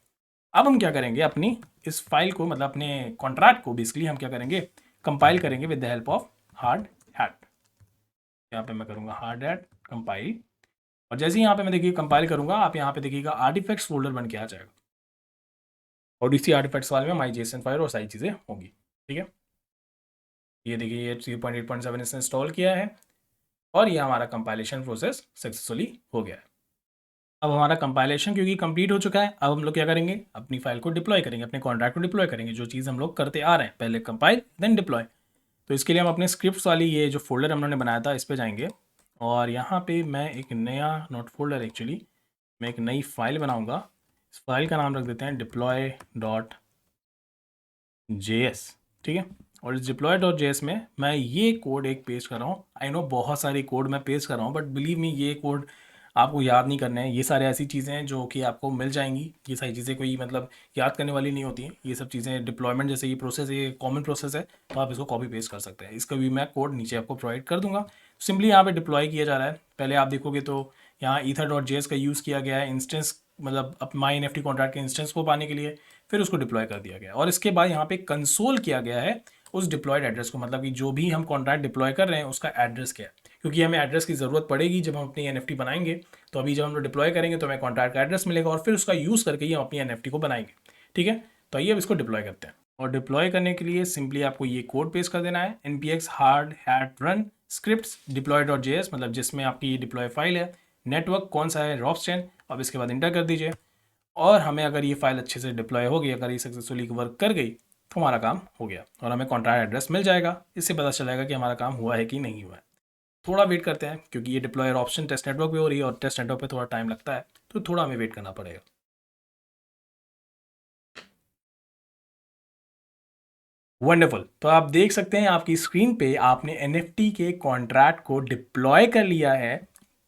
अब हम क्या करेंगे, अपनी इस फाइल को मतलब अपने कॉन्ट्रैक्ट को बेसिकली हम क्या करेंगे, कंपाइल करेंगे with the help of hard hat. यहाँ पे मैं करूँगा हार्ड हैट कंपाइल, और जैसे ही यहाँ पे मैं देखिए कंपाइल करूँगा, आप यहाँ पे देखिएगा आर्टिफैक्ट्स फोल्डर बन के आ जाएगा, और इसी आर्टिफैक्ट्स वाले में MyJSON फाइल और सारी चीज़ें होंगी, ठीक है। ये देखिए ये 3.8.7 इसने इंस्टॉल किया है, और ये हमारा कंपाइलेशन प्रोसेस सक्सेसफुली हो गया है। अब हमारा कंपाइलेशन क्योंकि कंप्लीट हो चुका है, अब हम लोग क्या करेंगे, अपनी फाइल को डिप्लॉय करेंगे, अपने कॉन्ट्रैक्ट को डिप्लॉय करेंगे, जो चीज़ हम लोग करते आ रहे हैं, पहले कंपाइल देन डिप्लॉय। तो इसके लिए हम अपने स्क्रिप्ट्स वाली ये जो फोल्डर हम लोगों ने बनाया था इस पर जाएंगे, और यहाँ पे मैं एक नया नोट फोल्डर एक्चुअली मैं एक नई फाइल बनाऊँगा। इस फाइल का नाम रख देते हैं deploy.js, ठीक है। और इस deploy.js में मैं ये कोड एक पेस्ट कर रहा हूँ। आई नो बहुत सारे कोड मैं पेस्ट कर रहा हूँ, बट बिलीव मी ये कोड आपको याद नहीं करने हैं। ये सारे ऐसी चीज़ें हैं जो कि आपको मिल जाएंगी। ये सारी चीज़ें कोई मतलब याद करने वाली नहीं होती हैं। ये सब चीज़ें डिप्लॉयमेंट जैसे ये प्रोसेस, ये कॉमन प्रोसेस है, तो आप इसको कॉपी पेस्ट कर सकते हैं। इसका भी मैं कोड नीचे आपको प्रोवाइड कर दूंगा। सिंपली यहाँ पे डिप्लॉय किया जा रहा है। पहले आप देखोगे तो यहाँ ether.js का यूज़ किया गया है इंस्टेंस, मतलब अब MyNFT कॉन्ट्रैक्ट के इंस्टेंस को पाने के लिए, फिर उसको डिप्लॉय कर दिया गया, और इसके बाद यहाँ पे कंसोल किया गया है उस डिप्लॉयड एड्रेस को, मतलब कि जो भी हम कॉन्ट्रैक्ट डिप्लॉय कर रहे हैं उसका एड्रेस क्या है, क्योंकि हमें एड्रेस की ज़रूरत पड़ेगी जब हम अपनी NFT बनाएंगे। तो अभी जब हम लोग डिप्लॉय करेंगे तो हमें कॉन्ट्रैक्ट का एड्रेस मिलेगा, और फिर उसका यूज़ करके ही हम अपनी NFT को बनाएंगे, ठीक है। तो आइए अब इसको डिप्लॉय करते हैं। और डिप्लॉय करने के लिए सिंपली आपको ये कोड पेस्ट कर देना है, npx hard hat run scripts deploy.js, मतलब जिसमें आपकी ये डिप्लॉय फाइल है, नेटवर्क कौन सा है, रॉब्स्टेन। अब इसके बाद इंटर कर दीजिए और हमें अगर ये फाइल अच्छे से डिप्लॉय हो गई, अगर ये सक्सेसफुली वर्क कर गई तो हमारा काम हो गया और हमें कॉन्ट्रैक्ट एड्रेस मिल जाएगा। इससे पता चलेगा कि हमारा काम हुआ है कि नहीं हुआ है। थोड़ा वेट करते हैं क्योंकि ये डिप्लॉयर ऑप्शन टेस्ट नेटवर्क पे हो रही है और टेस्ट नेटवर्क पे थोड़ा टाइम लगता है, तो थोड़ा हमें वेट करना पड़ेगा। वंडरफुल। तो आप देख सकते हैं आपकी स्क्रीन पे आपने एनएफटी के कॉन्ट्रैक्ट को डिप्लॉय कर लिया है।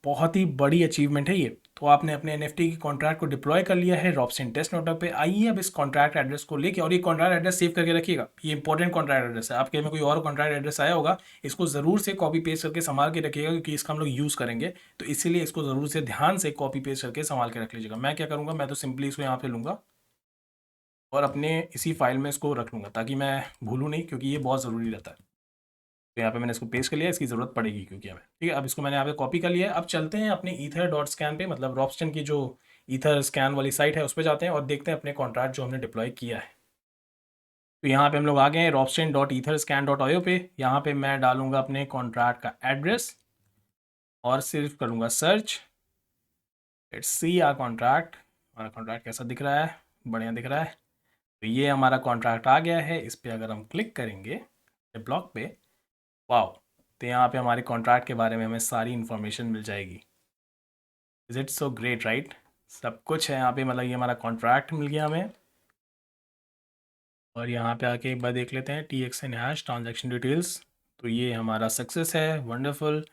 बहुत ही बड़ी अचीवमेंट है ये। तो आपने अपने एनएफटी के कॉन्ट्रैक्ट को डिप्लॉय कर लिया है रॉब्स्टेन टेस्ट नेटवर्क पे। आइए अब इस कॉन्ट्रैक्ट एड्रेस को लेके, और ये कॉन्ट्रैक्ट एड्रेस सेव करके रखिएगा, ये इंपॉर्टेंट कॉन्ट्रैक्ट एड्रेस है। आपके में कोई और कॉन्ट्रैक्ट एड्रेस आया होगा, इसको ज़रूर से कॉपी पेस्ट करके संभाल के रखिएगा क्योंकि इसका हम लोग यूज़ करेंगे, तो इसीलिए इसको ज़रूर से ध्यान से कॉपी पेस्ट करके संभाल के रख लीजिएगा। मैं क्या करूँगा, मैं तो सिंपली इसको यहाँ पे लूँगा और अपने इसी फाइल में इसको रख लूँगा ताकि मैं भूलूँ नहीं, क्योंकि ये बहुत ज़रूरी रहता है। तो यहाँ पे मैंने इसको पेस्ट कर लिया, इसकी ज़रूरत पड़ेगी क्योंकि हमें, ठीक है। अब इसको मैंने यहाँ पे कॉपी कर लिया है। अब चलते हैं अपने ईथर डॉट स्कैन पे, मतलब रॉब्स्टेन की जो ईथर स्कैन वाली साइट है उस पर जाते हैं और देखते हैं अपने कॉन्ट्रैक्ट जो हमने डिप्लॉय किया है। तो यहाँ पे हम लोग आ गए हैं Ropsten dot etherscan dot IO पे। यहाँ पे मैं डालूंगा अपने कॉन्ट्रैक्ट का एड्रेस और सिर्फ करूँगा search. Let's see our contract. हमारा कॉन्ट्रैक्ट कैसा दिख रहा है, बढ़िया दिख रहा है। तो ये हमारा कॉन्ट्रैक्ट आ गया है। इस पर अगर हम क्लिक करेंगे ब्लॉक पे, वाओ, तो यहाँ पे हमारे कॉन्ट्रैक्ट के बारे में हमें सारी इन्फॉर्मेशन मिल जाएगी। Is it so great, right? सब कुछ है यहाँ पे, मतलब ये हमारा कॉन्ट्रैक्ट मिल गया हमें। और यहाँ पे आके एक बार देख लेते हैं TXN हैश ट्रांजैक्शन डिटेल्स। तो ये हमारा सक्सेस है, वंडरफुल।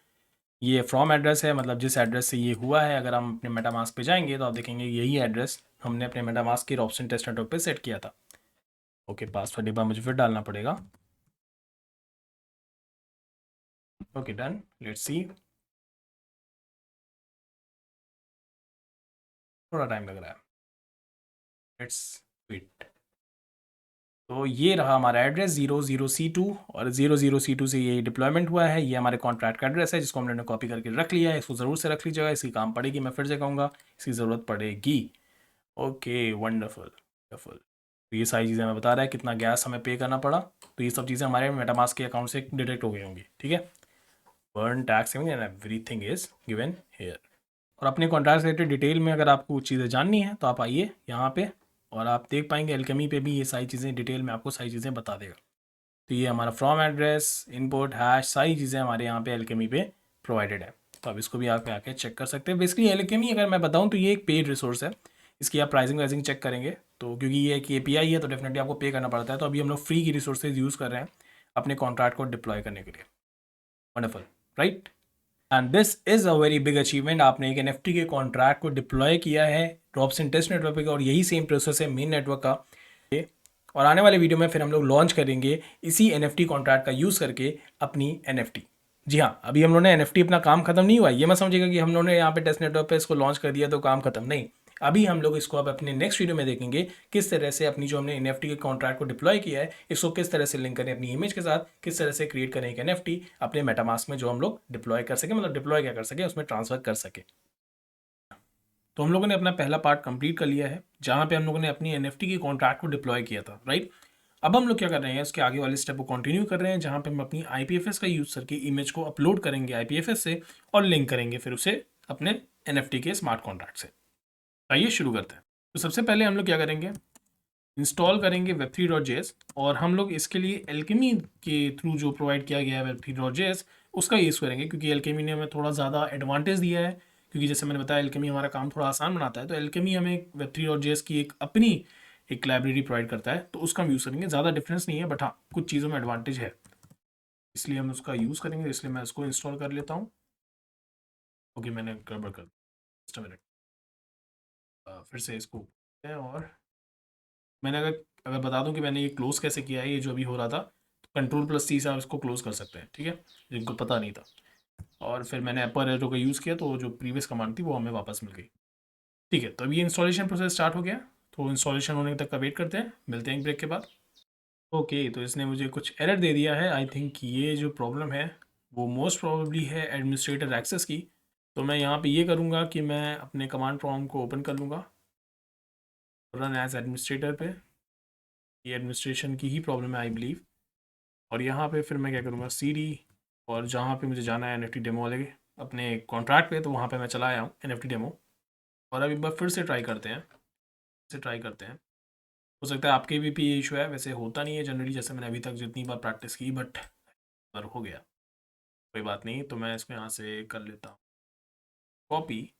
ये फ्रॉम एड्रेस है, मतलब जिस एड्रेस से ये हुआ है। अगर हम अपने मेटामास्क पे जाएंगे तो आप देखेंगे यही एड्रेस हमने अपने मेटामास्क की रॉब्स्टेन टेस्ट नेटवर्क पे सेट किया था। ओके, पासवर्ड एक बार मुझे फिर डालना पड़ेगा। Okay, done. Let's see. थोड़ा टाइम लग रहा है, लेट्स वेट। तो ये रहा हमारा एड्रेस 00C2, और 00C2 से ये डिप्लॉयमेंट हुआ है। ये हमारे कॉन्ट्रैक्ट का एड्रेस है जिसको हमने कॉपी करके रख लिया है। इसको ज़रूर से रख लीजिएगा, इसकी काम पड़ेगी। मैं फिर से कहूँगा, इसकी ज़रूरत पड़ेगी। Okay, wonderful wonderful. तो ये सारी चीज़ें हमें बता रहा है कितना गैस हमें पे करना पड़ा। तो ये सब चीज़ें हमारे मेटामास्क के अकाउंट से डिटेक्ट हो गई होंगी, ठीक है। Burn tax and everything is given here. और अपने कॉन्ट्रैक्ट से रिलेटेड डिटेल में अगर आपको चीज़ें जाननी है तो आप आइए यहाँ पे और आप देख पाएंगे एल्केमी पे भी ये सारी चीज़ें डिटेल में आपको सारी चीज़ें बता देगा। तो ये हमारा फ्रॉम एड्रेस, इनपुट, हैश, सारी चीज़ें हमारे यहाँ पे एल्केमी पे प्रोवाइडेड है। तो आप इसको भी आप आके चेक कर सकते हैं। बेसिकली एल्केमी अगर मैं बताऊँ तो ये एक पेड रिसोर्स है। इसकी आप प्राइसिंग वाइजिंग चेक करेंगे तो, क्योंकि ये एक API है तो डेफिनेटली आपको पे करना पड़ता है। तो अभी हम लोग फ्री की रिसोर्सेज यूज़ कर रहे हैं अपने कॉन्ट्रैक्ट को डिप्लॉय करने के लिए। Wonderful, right? And this is a very big achievement. आपने एक NFT के कॉन्ट्रैक्ट को डिप्लॉय किया है रॉब्स्टेन टेस्ट नेटवर्क पे, और यही सेम प्रोसेस है मेन नेटवर्क का। और आने वाले वीडियो में फिर हम लोग लॉन्च करेंगे इसी NFT कॉन्ट्रैक्ट का यूज़ करके अपनी NFT। जी हाँ, अभी हम लोगों ने NFT अपना काम खत्म नहीं हुआ है। ये मत समझिएगा कि हम लोगों ने यहाँ पे टेस्ट नेटवर्क पे इसको लॉन्च कर दिया तो काम खत्म, नहीं। अभी हम लोग इसको अब अपने नेक्स्ट वीडियो में देखेंगे किस तरह से अपनी जो हमने NFT के कॉन्ट्रैक्ट को डिप्लॉय किया है इसको किस तरह से लिंक करें अपनी इमेज के साथ, किस तरह से क्रिएट करें एक NFT अपने मेटामास्क में जो हम लोग डिप्लॉय कर सके, मतलब डिप्लॉय क्या कर सके, उसमें ट्रांसफर कर सके। तो हम लोगों ने अपना पहला पार्ट कंप्लीट कर लिया है जहाँ पे हम लोगों ने अपनी NFT के कॉन्ट्रैक्ट को डिप्लॉय किया था, राइट। अब हम लोग क्या कर रहे हैं, उसके आगे वाले स्टेप को कंटिन्यू कर रहे हैं जहाँ पे हम अपनी IPFS का यूज़ करके इमेज को अपलोड करेंगे IPFS से और लिंक करेंगे फिर उसे अपने NFT के स्मार्ट कॉन्ट्रैक्ट से। आइए शुरू करते हैं। तो सबसे पहले हम लोग क्या करेंगे, इंस्टॉल करेंगे web3.js, और हम लोग इसके लिए एल्केमी के थ्रू जो प्रोवाइड किया गया है web3.js उसका यूज़ करेंगे, क्योंकि एल्केमी ने हमें थोड़ा ज़्यादा एडवांटेज दिया है। क्योंकि जैसे मैंने बताया एल्केमी हमारा काम थोड़ा आसान बनाता है, तो एल्केमी हमें web3.js की एक अपनी एक लाइब्रेरी प्रोवाइड करता है, तो उसका हम यूज़ करेंगे। ज़्यादा डिफरेंस नहीं है, बट हाँ कुछ चीज़ों में एडवांटेज है, इसलिए हम उसका यूज़ करेंगे। इसलिए मैं इसको इंस्टॉल कर लेता हूँ। ओके, मैंने गड़बड़ कर जस्ट मिनट, फिर से इसको है। और मैंने अगर अगर बता दूं कि मैंने ये क्लोज़ कैसे किया है, ये जो अभी हो रहा था, तो Ctrl+C से आप इसको क्लोज़ कर सकते हैं, ठीक है, जिनको पता नहीं था। और फिर मैंने अपर एरो का यूज़ किया तो जो प्रीवियस कमांड थी वो हमें वापस मिल गई, ठीक है। तो अभी ये इंस्टॉलेशन प्रोसेस स्टार्ट हो गया, तो इंस्टॉलेशन होने तक का वेट करते हैं, मिलते हैं एक ब्रेक के बाद। ओके, तो इसने मुझे कुछ एरर दे दिया है। आई थिंक ये जो प्रॉब्लम है वो मोस्ट प्रॉबेबली है एडमिनिस्ट्रेटर एक्सेस की। तो मैं यहाँ पे ये करूँगा कि मैं अपने कमांड प्रॉम्प्ट को ओपन कर लूँगा रन एज एडमिनिस्ट्रेटर पे, ये एडमिनिस्ट्रेशन की ही प्रॉब्लम है आई बिलीव। और यहाँ पे फिर मैं क्या करूँगा, CD, और जहाँ पे मुझे जाना है NFT डेमो वाले अपने कॉन्ट्रैक्ट पे, तो वहाँ पे मैं चला आया हूँ NFT डेमो। और अब एक बार फिर से ट्राई करते हैं, हो सकता है आपके भी ये इशू है, वैसे होता नहीं है जनरली, जैसे मैंने अभी तक जितनी बार प्रैक्टिस की, बट पर हो गया। कोई बात नहीं, तो मैं इसको यहाँ से कर लेता हूँ कॉपी,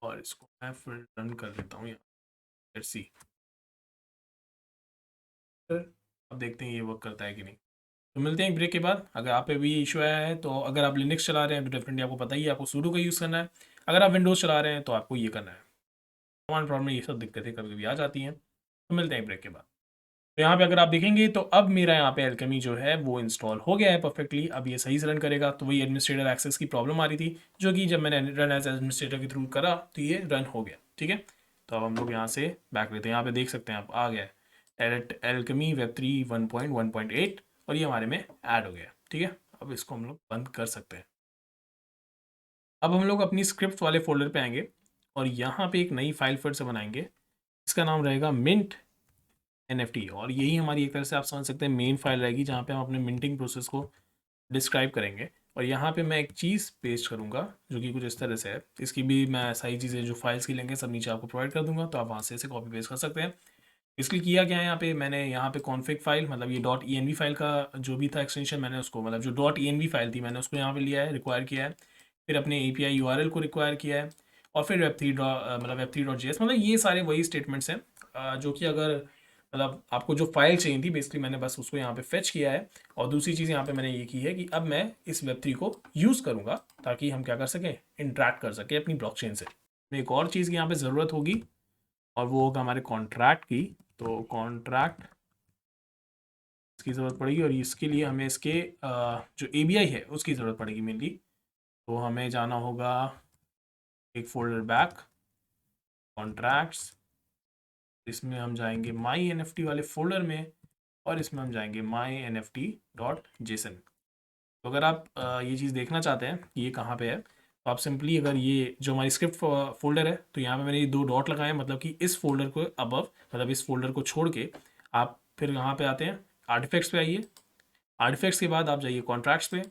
और इसको मैं फिर रन कर लेता हूँ यहाँ। लेट्स सी, अब देखते हैं ये वर्क करता है कि नहीं। तो मिलते हैं एक ब्रेक के बाद। अगर आप पे भी इशू आया है, तो अगर आप लिनक्स चला रहे हैं तो डेफिनेटली आपको पता ही है, आपको सूडो का यूज़ करना है। अगर आप विंडोज़ चला रहे हैं तो आपको ये करना है। कमांड प्रॉब्लम में ये सब दिक्कतें कभी कभी आ जाती हैं। तो मिलते हैं ब्रेक के बाद। तो यहाँ पे अगर आप देखेंगे तो अब मेरा यहाँ पे एल्केमी जो है वो इंस्टॉल हो गया है परफेक्टली। अब ये सही से रन करेगा। तो वही एडमिनिस्ट्रेटर एक्सेस की प्रॉब्लम आ रही थी, जो कि जब मैंने रन एज एडमिनिस्ट्रेटर के थ्रू करा तो ये रन हो गया। ठीक है, तो अब हम लोग यहाँ से बैक लेते हैं। यहाँ पे देख सकते हैं आप, आ गया है एल्केमी वेब 3 1.1.8, और ये हमारे में ऐड हो गया। ठीक है, अब इसको हम लोग बंद कर सकते हैं। अब हम लोग अपनी स्क्रिप्ट वाले फोल्डर पे आएंगे, और यहाँ पे एक नई फाइल फिर से बनाएंगे। इसका नाम रहेगा मिंट NFT, और यही हमारी एक तरह से आप समझ सकते हैं मेन फाइल रहेगी, जहाँ पे हम अपने मिंटिंग प्रोसेस को डिस्क्राइब करेंगे। और यहाँ पे मैं एक चीज़ पेस्ट करूँगा जो कि कुछ इस तरह से है। इसकी भी मैं सारी चीज़ें जो फाइल्स की लिंक है सब नीचे आपको प्रोवाइड कर दूंगा, तो आप वहाँ से इसे कॉपी पेस्ट कर सकते हैं। इसलिए किया क्या है, यहाँ पे मैंने यहाँ पे कॉन्फ़िग फाइल, मतलब ये .env फाइल का जो भी था एक्सटेंशन, मैंने उसको, मतलब जो .env फाइल थी मैंने उसको यहाँ पे लिया है, रिक्वायर किया है। फिर अपने API URL को रिक्वायर किया है, और फिर web3.js, मतलब ये सारे वही स्टेटमेंट्स हैं जो कि अगर, मतलब आपको जो फाइल चाहिए थी बेसिकली, मैंने बस उसको यहाँ पे फेच किया है। और दूसरी चीज़ यहाँ पे मैंने ये की है कि अब मैं इस Web3 को यूज़ करूँगा, ताकि हम क्या कर सकें, इंटरेक्ट कर सकें अपनी ब्लॉकचेन से। एक और चीज़ की यहाँ पे ज़रूरत होगी, और वो होगा हमारे कॉन्ट्रैक्ट की। तो कॉन्ट्रैक्ट की ज़रूरत पड़ेगी, और इसके लिए हमें इसके जो ABI है उसकी ज़रूरत पड़ेगी मेनली। तो हमें जाना होगा एक फोल्डर बैक, कॉन्ट्रैक्ट्स, इसमें हम जाएंगे माई NFT वाले फोल्डर में, और इसमें हम जाएंगे mynft.json। तो अगर आप ये चीज़ देखना चाहते हैं कि ये कहाँ पे है, तो आप सिंपली, अगर ये जो हमारी स्क्रिप्ट फोल्डर है, तो यहाँ पे मैंने ये 2 डॉट लगाए हैं, मतलब कि इस फोल्डर को अबव, मतलब इस फोल्डर को छोड़ के आप फिर यहाँ पे आते हैं, आर्टिफैक्ट्स पे आइए। आर्टिफैक्ट्स के बाद आप जाइए कॉन्ट्रैक्ट्स पे,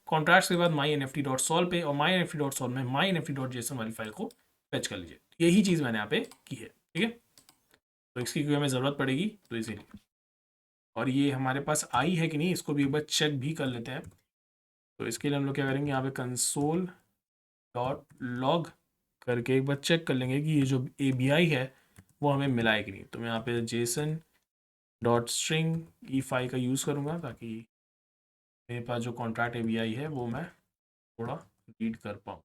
कॉन्ट्रैक्ट्स के बाद mynft.sol पे, और mynft.sol में mynft.json वाली फाइल को फेच कर लीजिए। यही चीज़ मैंने यहाँ पे की है। ठीक है, तो इसकी क्योंकि हमें ज़रूरत पड़ेगी, तो इसीलिए। और ये हमारे पास आई है कि नहीं, इसको भी एक बार चेक भी कर लेते हैं। तो इसके लिए हम लोग क्या करेंगे, यहाँ पे console.log करके एक बार चेक कर लेंगे कि ये जो ABI है वो हमें मिला है कि नहीं। तो मैं यहाँ पे json.string e5 का यूज़ करूँगा, ताकि मेरे पास जो कॉन्ट्रैक्ट ABI है वो मैं थोड़ा रीड कर पाऊँ।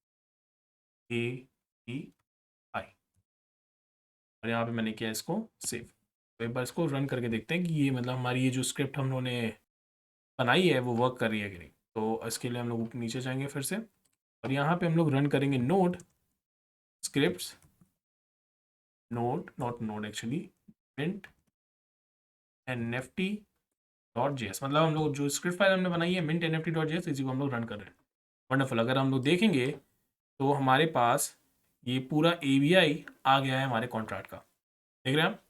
ABI, और यहाँ पे मैंने किया इसको सेव। तो एक बार इसको रन करके देखते हैं कि ये, मतलब हमारी ये जो स्क्रिप्ट हम लोगों ने बनाई है वो वर्क कर रही है कि नहीं। तो इसके लिए हम लोग नीचे जाएंगे फिर से, और यहाँ पे हम लोग रन करेंगे node scripts, node not node actually, mint NFT.js, मतलब हम लोग जो स्क्रिप्ट फाइल हमने बनाई है मिंट NFT.js, इसी को हम लोग रन कर रहे हैं। वंडरफुल। अगर हम लोग देखेंगे तो हमारे पास ये पूरा ABI आ गया है हमारे कॉन्ट्रैक्ट का। देख रहे हैं आप,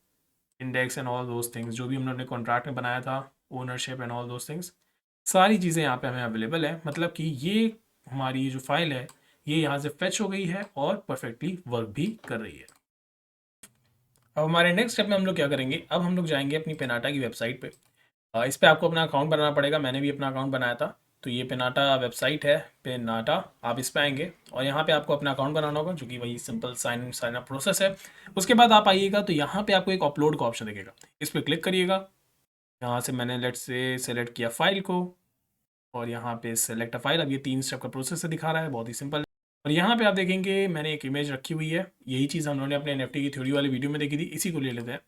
index and all those things जो भी हमने अपने कॉन्ट्रैक्ट में बनाया था, ownership and all those things, सारी चीज़ें यहाँ पे हमें अवेलेबल है। मतलब कि ये हमारी ये जो फाइल है ये यहाँ से फेच हो गई है और परफेक्टली वर्क भी कर रही है। अब हमारे नेक्स्ट स्टेप में हम लोग क्या करेंगे, अब हम लोग जाएंगे अपनी पेनाटा की वेबसाइट पे। इस पे आपको अपना अकाउंट बनाना पड़ेगा। मैंने भी अपना अकाउंट बनाया था। तो ये पेनाटा वेबसाइट है, पेनाटा, आप इस पे आएंगे और यहाँ पे आपको अपना अकाउंट बनाना होगा, जो कि वही सिंपल साइन अप प्रोसेस है। उसके बाद आप आइएगा तो यहाँ पे आपको एक अपलोड का ऑप्शन दिखेगा, इस पर क्लिक करिएगा। यहाँ से मैंने लेट से सेलेक्ट किया फाइल को, और यहाँ पे सेलेक्ट अ फाइल। अब ये 3 स्टेप का प्रोसेस से दिखा रहा है, बहुत ही सिंपल है। और यहाँ पे आप देखेंगे मैंने एक इमेज रखी हुई है। यही चीज़ हम लोगों ने अपने NFT की थ्योरी वाली वीडियो में देखी थी, इसी को ले लेते हैं।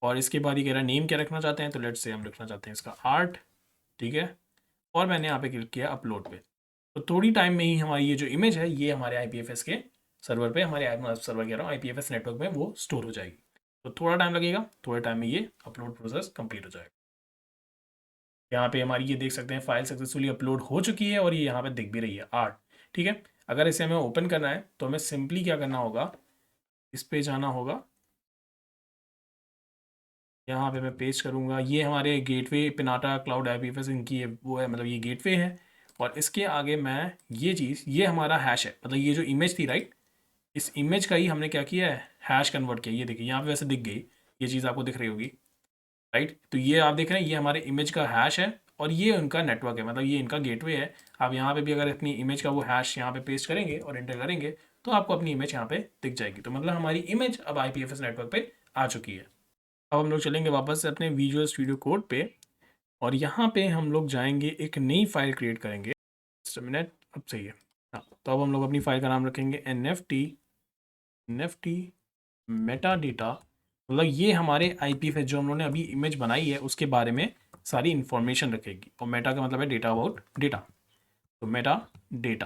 और इसके बाद ये कह रहा है नेम क्या रखना चाहते हैं, तो लेट से हम लिखना चाहते हैं इसका आर्ट। ठीक है, और मैंने यहाँ पे क्लिक किया अपलोड पे। तो थोड़ी टाइम में ही हमारी ये जो इमेज है ये हमारे IPFS के सर्वर पे, हमारे सर्वर कह रहा हूँ, IPFS नेटवर्क में वो स्टोर हो जाएगी। तो थोड़ा टाइम लगेगा, थोड़े टाइम में ये अपलोड प्रोसेस कंप्लीट हो जाएगा। यहाँ पे हमारी ये देख सकते हैं फाइल सक्सेसफुली अपलोड हो चुकी है, और ये यहाँ पे दिख भी रही है आर्ट। ठीक है, अगर इसे हमें ओपन करना है तो हमें सिंपली क्या करना होगा, इस पे जाना होगा, यहाँ पे मैं पेस्ट करूँगा, ये हमारे गेटवे पिनाटा क्लाउड IPFS इनकी वो है, मतलब ये गेटवे है। और इसके आगे मैं ये चीज़, ये हमारा हैश है, मतलब ये जो इमेज थी राइट, इस इमेज का ही हमने क्या किया है, हैश कन्वर्ट किया। ये देखिए यहाँ पे वैसे दिख गई, ये चीज़ आपको दिख रही होगी राइट। तो ये आप देख रहे हैं, ये हमारे इमेज का हैश है और ये उनका नेटवर्क है, मतलब ये इनका गेटवे है। आप यहाँ पे भी अगर अपनी इमेज का वो हैश यहाँ पे पेस्ट करेंगे और एंटर करेंगे तो आपको अपनी इमेज यहाँ पे दिख जाएगी। तो मतलब हमारी इमेज अब IPFS नेटवर्क पे आ चुकी है। अब हम लोग चलेंगे वापस से अपने विजुअल स्टूडियो कोड पे और यहाँ पे हम लोग जाएंगे, एक नई फाइल क्रिएट करेंगे। जस्ट मिनट, अब सही है। हाँ, तो अब हम लोग अपनी फाइल का नाम रखेंगे NFT मेटा डेटा। मतलब ये हमारे IPFS जो हम लोगों ने अभी इमेज बनाई है उसके बारे में सारी इंफॉर्मेशन रखेगी। और मेटा का मतलब है डेटा अबाउट डेटा, तो मेटा डेटा।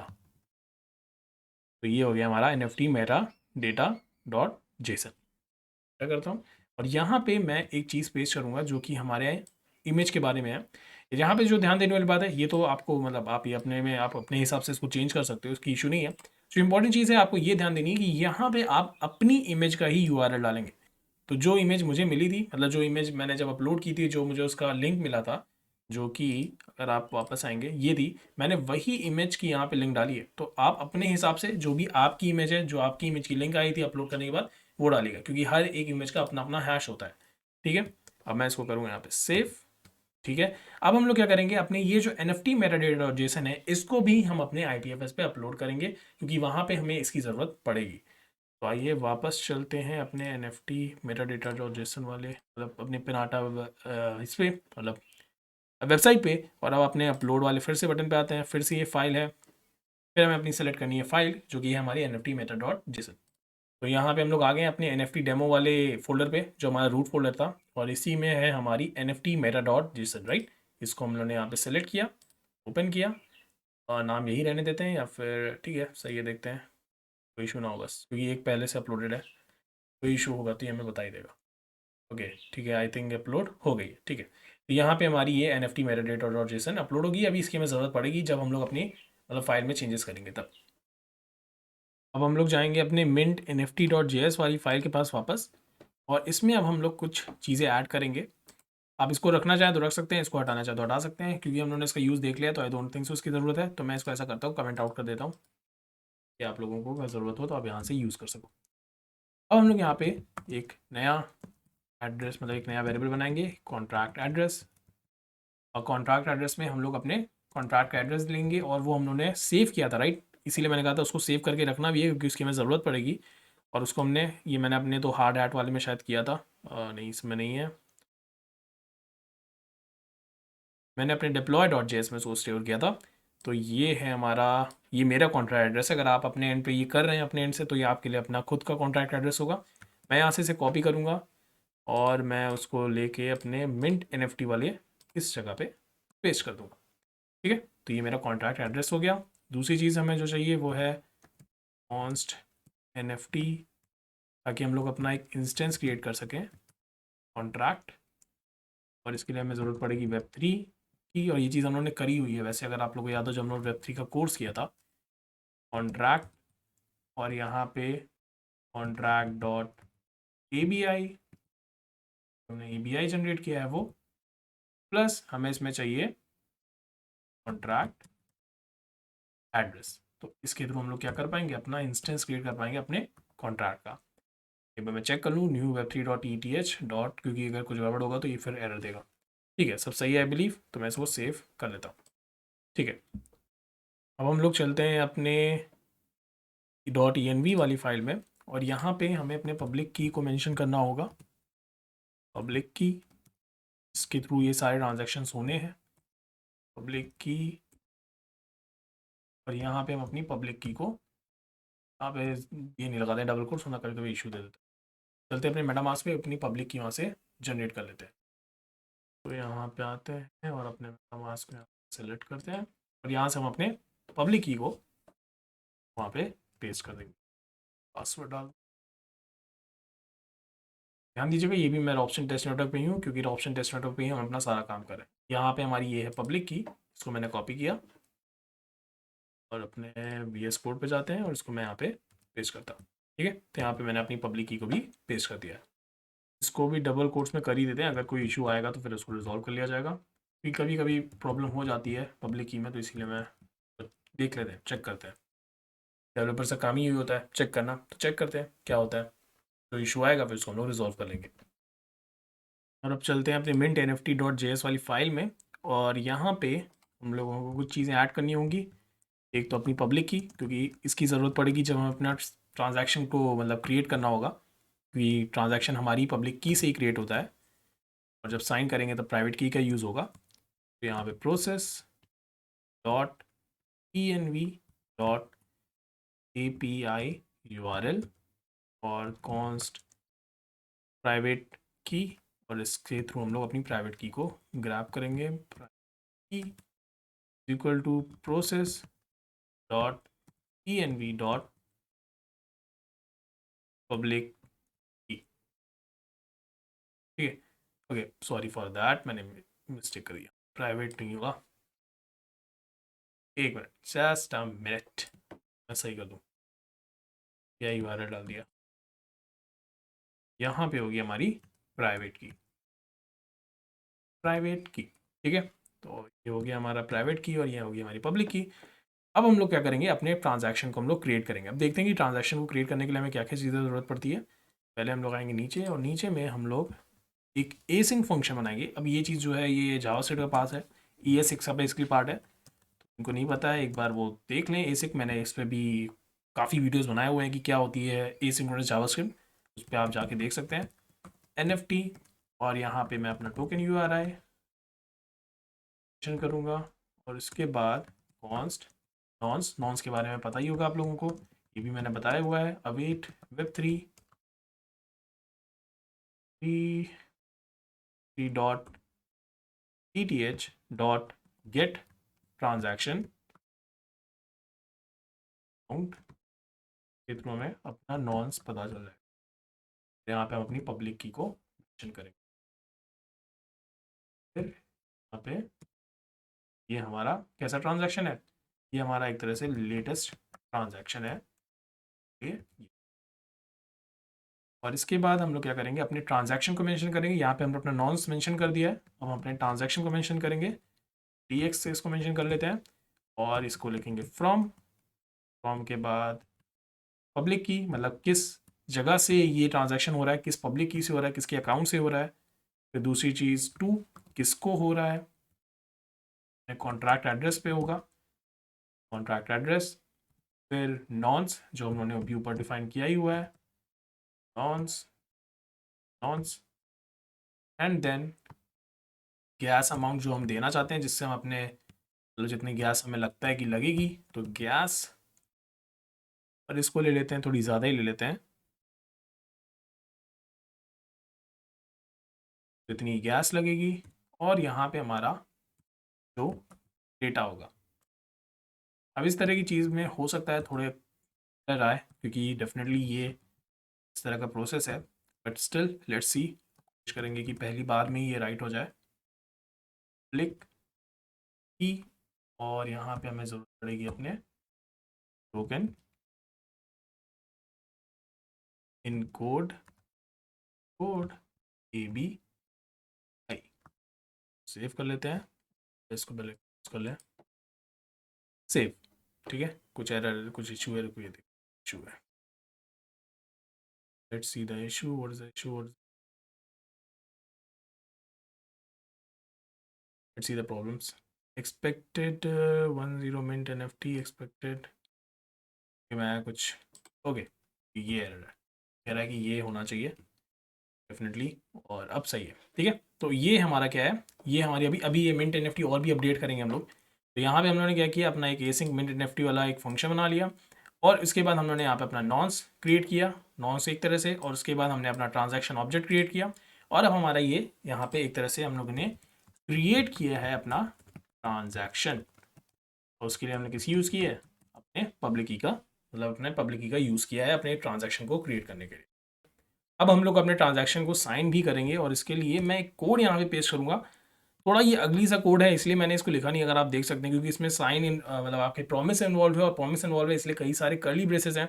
तो ये हो गया हमारा NFT Meta data dot JSON. क्या करता हूँ, और यहाँ पे मैं एक चीज़ पेश करूँगा जो कि हमारे इमेज के बारे में है। यहाँ पे जो ध्यान देने वाली बात है, ये तो आपको मतलब आप ये अपने में आप अपने हिसाब से इसको चेंज कर सकते हो, उसकी इशू नहीं है। जो इंपॉर्टेंट चीज़ है आपको ये ध्यान देनी है कि यहाँ पे आप अपनी इमेज का ही URL डालेंगे। तो जो इमेज मुझे मिली थी, मतलब जो इमेज मैंने जब अपलोड की थी, जो मुझे उसका लिंक मिला था, जो कि अगर आप वापस आएंगे ये थी, मैंने वही इमेज की यहाँ पे लिंक डाली है। तो आप अपने हिसाब से जो भी आपकी इमेज है, जो आपकी इमेज की लिंक आई थी अपलोड करने के बाद, वो डालिएगा, क्योंकि हर एक इमेज का अपना अपना हैश होता है। ठीक है, अब मैं इसको करूँगा यहाँ पे सेव। ठीक है, अब हम लोग क्या करेंगे, अपने ये जो NFT metadata.json है इसको भी हम अपने IPFS पे अपलोड करेंगे, क्योंकि वहाँ पे हमें इसकी ज़रूरत पड़ेगी। तो आइए वापस चलते हैं अपने NFT metadata.json वाले, मतलब अपने पिनाटा इस पे, मतलब वेबसाइट पे। और अब अपने अपलोड वाले फिर से बटन पे आते हैं, फिर से ये फाइल है, फिर हमें अपनी सेलेक्ट करनी है फाइल जो कि है हमारी NFT meta.json। तो यहाँ पे हम लोग आ गए हैं अपने NFT डेमो वाले फोल्डर पे, जो हमारा रूट फोल्डर था, और इसी में है हमारी NFT meta.json राइट। इसको हम लोगों ने यहाँ पे सेलेक्ट किया, ओपन किया, और नाम यही रहने देते हैं, या फिर ठीक है सही है, देखते हैं कोई इशू ना हो बस, क्योंकि एक पहले से अपलोडेड है। कोई इशू होगा तो ये हमें बता ही देगा। ओके ठीक है, आई थिंक अपलोड हो गई है। ठीक है, तो यहाँ पे हमारी ये NFT metadata.json अपलोड होगी। अभी इसकी हमें ज़रूरत पड़ेगी जब हम लोग अपनी मतलब फाइल में चेंजेस करेंगे तब। अब हम लोग जाएंगे अपने mint nft.js वाली फाइल के पास वापस, और इसमें अब हम लोग कुछ चीज़ें ऐड करेंगे। आप इसको रखना चाहें तो रख सकते हैं, इसको हटाना चाहें तो हटा सकते हैं, क्योंकि हम लोगों ने इसका यूज़ देख लिया तो आई डोंट थिंक सो इसकी ज़रूरत है। तो मैं इसको ऐसा करता हूँ, कमेंट आउट कर देता हूँ कि आप लोगों को अगर ज़रूरत हो तो आप यहाँ से यूज़ कर सको। अब हम लोग यहाँ पे एक नया एड्रेस, मतलब एक नया वेरिएबल बनाएंगे, कॉन्ट्रैक्ट एड्रेस। और कॉन्ट्रैक्ट एड्रेस में हम लोग अपने कॉन्ट्रैक्ट का एड्रेस लेंगे, और वो हम लोगों ने सेव किया था राइट, इसीलिए मैंने कहा था उसको सेव करके रखना भी है, क्योंकि उसकी हमें ज़रूरत पड़ेगी। और उसको हमने, ये मैंने अपने तो हार्ड हैट वाले में शायद किया था, नहीं इसमें नहीं है, मैंने अपने deploy.js में उसको स्टोर किया था। तो ये है हमारा, ये मेरा कॉन्ट्रैक्ट एड्रेस है। अगर आप अपने एंड पे ये कर रहे हैं अपने एंड से, तो ये आपके लिए अपना खुद का कॉन्ट्रैक्ट एड्रेस होगा। मैं यहाँ से इसे कॉपी करूँगा और मैं उसको लेके अपने मिंट NFT वाले इस जगह पे पेस्ट कर दूँगा। ठीक है, तो ये मेरा कॉन्ट्रैक्ट एड्रेस हो गया। दूसरी चीज़ हमें जो चाहिए वो है कॉन्स्ट NFT, ताकि हम लोग अपना एक इंस्टेंस क्रिएट कर सकें कॉन्ट्रैक्ट। और इसके लिए हमें ज़रूरत पड़ेगी Web3 की, और ये चीज़ हम लोगों ने करी हुई है वैसे, अगर आप लोगों को याद हो जब हम लोग Web3 का कोर्स किया था। कॉन्ट्रैक्ट, और यहाँ पे कॉन्ट्रैक्ट डॉट ABI, हमने ABI जनरेट किया है वो, प्लस हमें इसमें चाहिए कॉन्ट्रैक्ट एड्रेस। तो इसके थ्रू हम लोग क्या कर पाएंगे, अपना इंस्टेंस क्रिएट कर पाएंगे अपने कॉन्ट्रैक्ट का। एक बार मैं चेक कर लूँ, न्यू web3.eth डॉट, क्योंकि अगर कुछ गड़बड़ होगा तो ये फिर एरर देगा। ठीक है, सब सही है आई बिलीव, तो मैं इसको सेव कर लेता हूँ। ठीक है, अब हम लोग चलते हैं अपने .env वाली फाइल में, और यहाँ पे हमें अपने पब्लिक की को मेंशन करना होगा। पब्लिक की, इसके थ्रू ये सारे ट्रांजैक्शंस होने हैं, पब्लिक की। और यहाँ पे हम अपनी पब्लिक की को यहाँ पे ये नहीं लगाते डबल कोट्स, वरना कभी कभी इशू दे देते हैं। चलते अपने मेटामास्क पे अपनी पब्लिक की वहाँ से जनरेट कर लेते हैं। तो यहाँ पे आते हैं और अपने मेटामास्क में सेलेक्ट करते हैं, और यहाँ से हम अपने पब्लिक की को वहाँ पे पेस्ट कर देंगे, पासवर्ड डाल। ध्यान दीजिएगा, ये भी मैं ऑप्शन टेस्ट नेटवर्क पे ही हूँ, क्योंकि ऑप्शन टेस्ट नेटवर्क पे ही हम अपना सारा काम करें। यहाँ पे हमारी ये है पब्लिक की, इसको मैंने कॉपी किया और अपने VS कोड पे जाते हैं और इसको मैं यहाँ पे पेस्ट करता हूँ। ठीक है, तो यहाँ पे मैंने अपनी पब्लिक की को भी पेस्ट कर दिया है। इसको भी डबल कोट्स में कर ही देते हैं, अगर कोई इशू आएगा तो फिर उसको रिजॉल्व कर लिया जाएगा। क्योंकि कभी कभी प्रॉब्लम हो जाती है पब्लिक की में, तो इसीलिए मैं देख लेते हैं, चेक करते हैं। डेवलपर से काम ही यही होता है, चेक करना, तो चेक करते हैं क्या होता है। तो इशू आएगा फिर उसको हम लोग रिजॉल्व कर लेंगे। और अब चलते हैं अपने mint.nft.js वाली फाइल में, और यहाँ पे हम लोगों को कुछ चीज़ें ऐड करनी होंगी। एक तो अपनी पब्लिक की, क्योंकि इसकी ज़रूरत पड़ेगी जब हम अपना ट्रांजैक्शन को मतलब क्रिएट करना होगा, क्योंकि ट्रांजैक्शन हमारी पब्लिक की से ही क्रिएट होता है, और जब साइन करेंगे तो प्राइवेट की का यूज़ होगा। तो यहाँ पे process dot pnv dot api url और कॉन्स्ट प्राइवेट की, और इसके थ्रू हम लोग अपनी प्राइवेट की को ग्रैब करेंगे। Key equal to process dot pnv dot public key. ठीक है, ओके, सॉरी फॉर दैट, मैंने मिस्टेक कर दिया, प्राइवेट नहीं होगा। एक मिनट, जस्ट अ मिनट, मैं सही कर दूँ। क्या यूआरएल डाल दिया, यहाँ पे होगी हमारी प्राइवेट की, प्राइवेट की। ठीक है, तो ये हो गया हमारा प्राइवेट की, और ये होगी हमारी पब्लिक की। अब हम लोग क्या करेंगे, अपने ट्रांजैक्शन को हम लोग क्रिएट करेंगे। अब देखते हैं कि ट्रांजैक्शन को क्रिएट करने के लिए हमें क्या क्या चीज़ें ज़रूरत पड़ती है। पहले हम लोग आएंगे नीचे, और नीचे में हम लोग एक एसिंक फंक्शन बनाएंगे। अब ये चीज़ जो है ये जावास्क्रिप्ट का पास है, ES6 का बेसिकली पार्ट है, तो उनको नहीं पता है एक बार वो देख लें। एसिक मैंने इस पर भी काफ़ी वीडियोज़ बनाए हुए हैं कि क्या होती है एसिंक्रोनस जावास्क्रिप्ट, उस पर आप जाके देख सकते हैं। NFT, और यहाँ पे मैं अपना टोकन URI करूँगा, और इसके बाद कॉन्स्ट नॉन्स, नॉन्स के बारे में पता ही होगा आप लोगों को, ये भी मैंने बताया हुआ है। Await web3 dot ETH dot gate transaction amount के थ्रू हमें अपना नॉन्स पता चल जाएगा। यहाँ पे हम अपनी पब्लिक की को मेंशन करेंगे। फिर यहाँ पे ये हमारा कैसा ट्रांजैक्शन है, ये हमारा एक तरह से लेटेस्ट ट्रांजैक्शन है ये। और इसके बाद हम लोग क्या करेंगे, अपने ट्रांजैक्शन को मेंशन करेंगे। यहाँ पे हमने अपना नॉन्स मेंशन कर दिया है, अब हम अपने ट्रांजैक्शन को मेंशन करेंगे। TX से इसको मेंशन कर लेते हैं, और इसको लिखेंगे फ्रॉम के बाद पब्लिक की, मतलब किस जगह से ये ट्रांजैक्शन हो रहा है, किस पब्लिक की से हो रहा है, किसके अकाउंट से हो रहा है। फिर दूसरी चीज़ टू, किसको हो रहा है, कॉन्ट्रैक्ट एड्रेस पे होगा, कॉन्ट्रैक्ट एड्रेस। फिर नॉन्स जो उन्होंने अभी ऊपर डिफाइन किया ही हुआ है, नॉन्स नॉन्स, एंड देन गैस अमाउंट जो हम देना चाहते हैं, जिससे हम अपने मतलब जितनी गैस हमें लगता है कि लगेगी, तो गैस, और इसको ले लेते हैं, थोड़ी ज़्यादा ही ले लेते हैं, जितनी गैस लगेगी। और यहाँ पे हमारा जो डेटा होगा। अब इस तरह की चीज़ में हो सकता है थोड़े एरर आए, क्योंकि डेफिनेटली ये इस तरह का प्रोसेस है, बट स्टिल लेट्स सी, कोशिश करेंगे कि पहली बार में ही ये राइट हो जाए। क्लिक की, और यहाँ पे हमें ज़रूरत पड़ेगी अपने टोकन इन कोड ABI, सेव कर लेते हैं, इसको पहले कर लें सेव। ठीक है, कुछ एरर, कुछ इशू है, कोई इशू है, let's see the issue, what is the issue, let's see the problems। expected 10 mint NFT expected, मैं कुछ ओके, ये एरर है, कह रहा है कि ये होना चाहिए डेफिनेटली, और अब सही है। ठीक है, तो ये हमारा क्या है, ये हमारी अभी ये मिंट NFT और भी अपडेट करेंगे हम लोग। तो यहाँ पे हम लोगों ने क्या किया, अपना एक एसिंक मिंट NFT वाला एक फंक्शन बना लिया, और इसके बाद हम लोगों ने यहाँ पे अपना नॉन्स क्रिएट किया, नॉन्स एक तरह से, और उसके बाद हमने अपना ट्रांजैक्शन ऑब्जेक्ट क्रिएट किया, और अब हमारा ये यहाँ पे एक तरह से हम लोगों ने क्रिएट किया है अपना ट्रांजैक्शन। और उसके लिए हमने किसी यूज़ की है, अपने पब्लिक की का, मतलब अपने पब्लिक की का यूज़ किया है अपने ट्रांजैक्शन को क्रिएट करने के लिए। अब हम लोग अपने ट्रांजैक्शन को साइन भी करेंगे, और इसके लिए मैं एक कोड यहाँ पे पेस्ट करूँगा। थोड़ा ये अगली सा कोड है, इसलिए मैंने इसको लिखा नहीं, अगर आप देख सकते हैं, क्योंकि इसमें साइन इन मतलब आपके प्रॉमिस इन्वॉल्व है, और प्रॉमिस इन्वॉल्व है इसलिए कई सारे कर्ली ब्रेसेस हैं।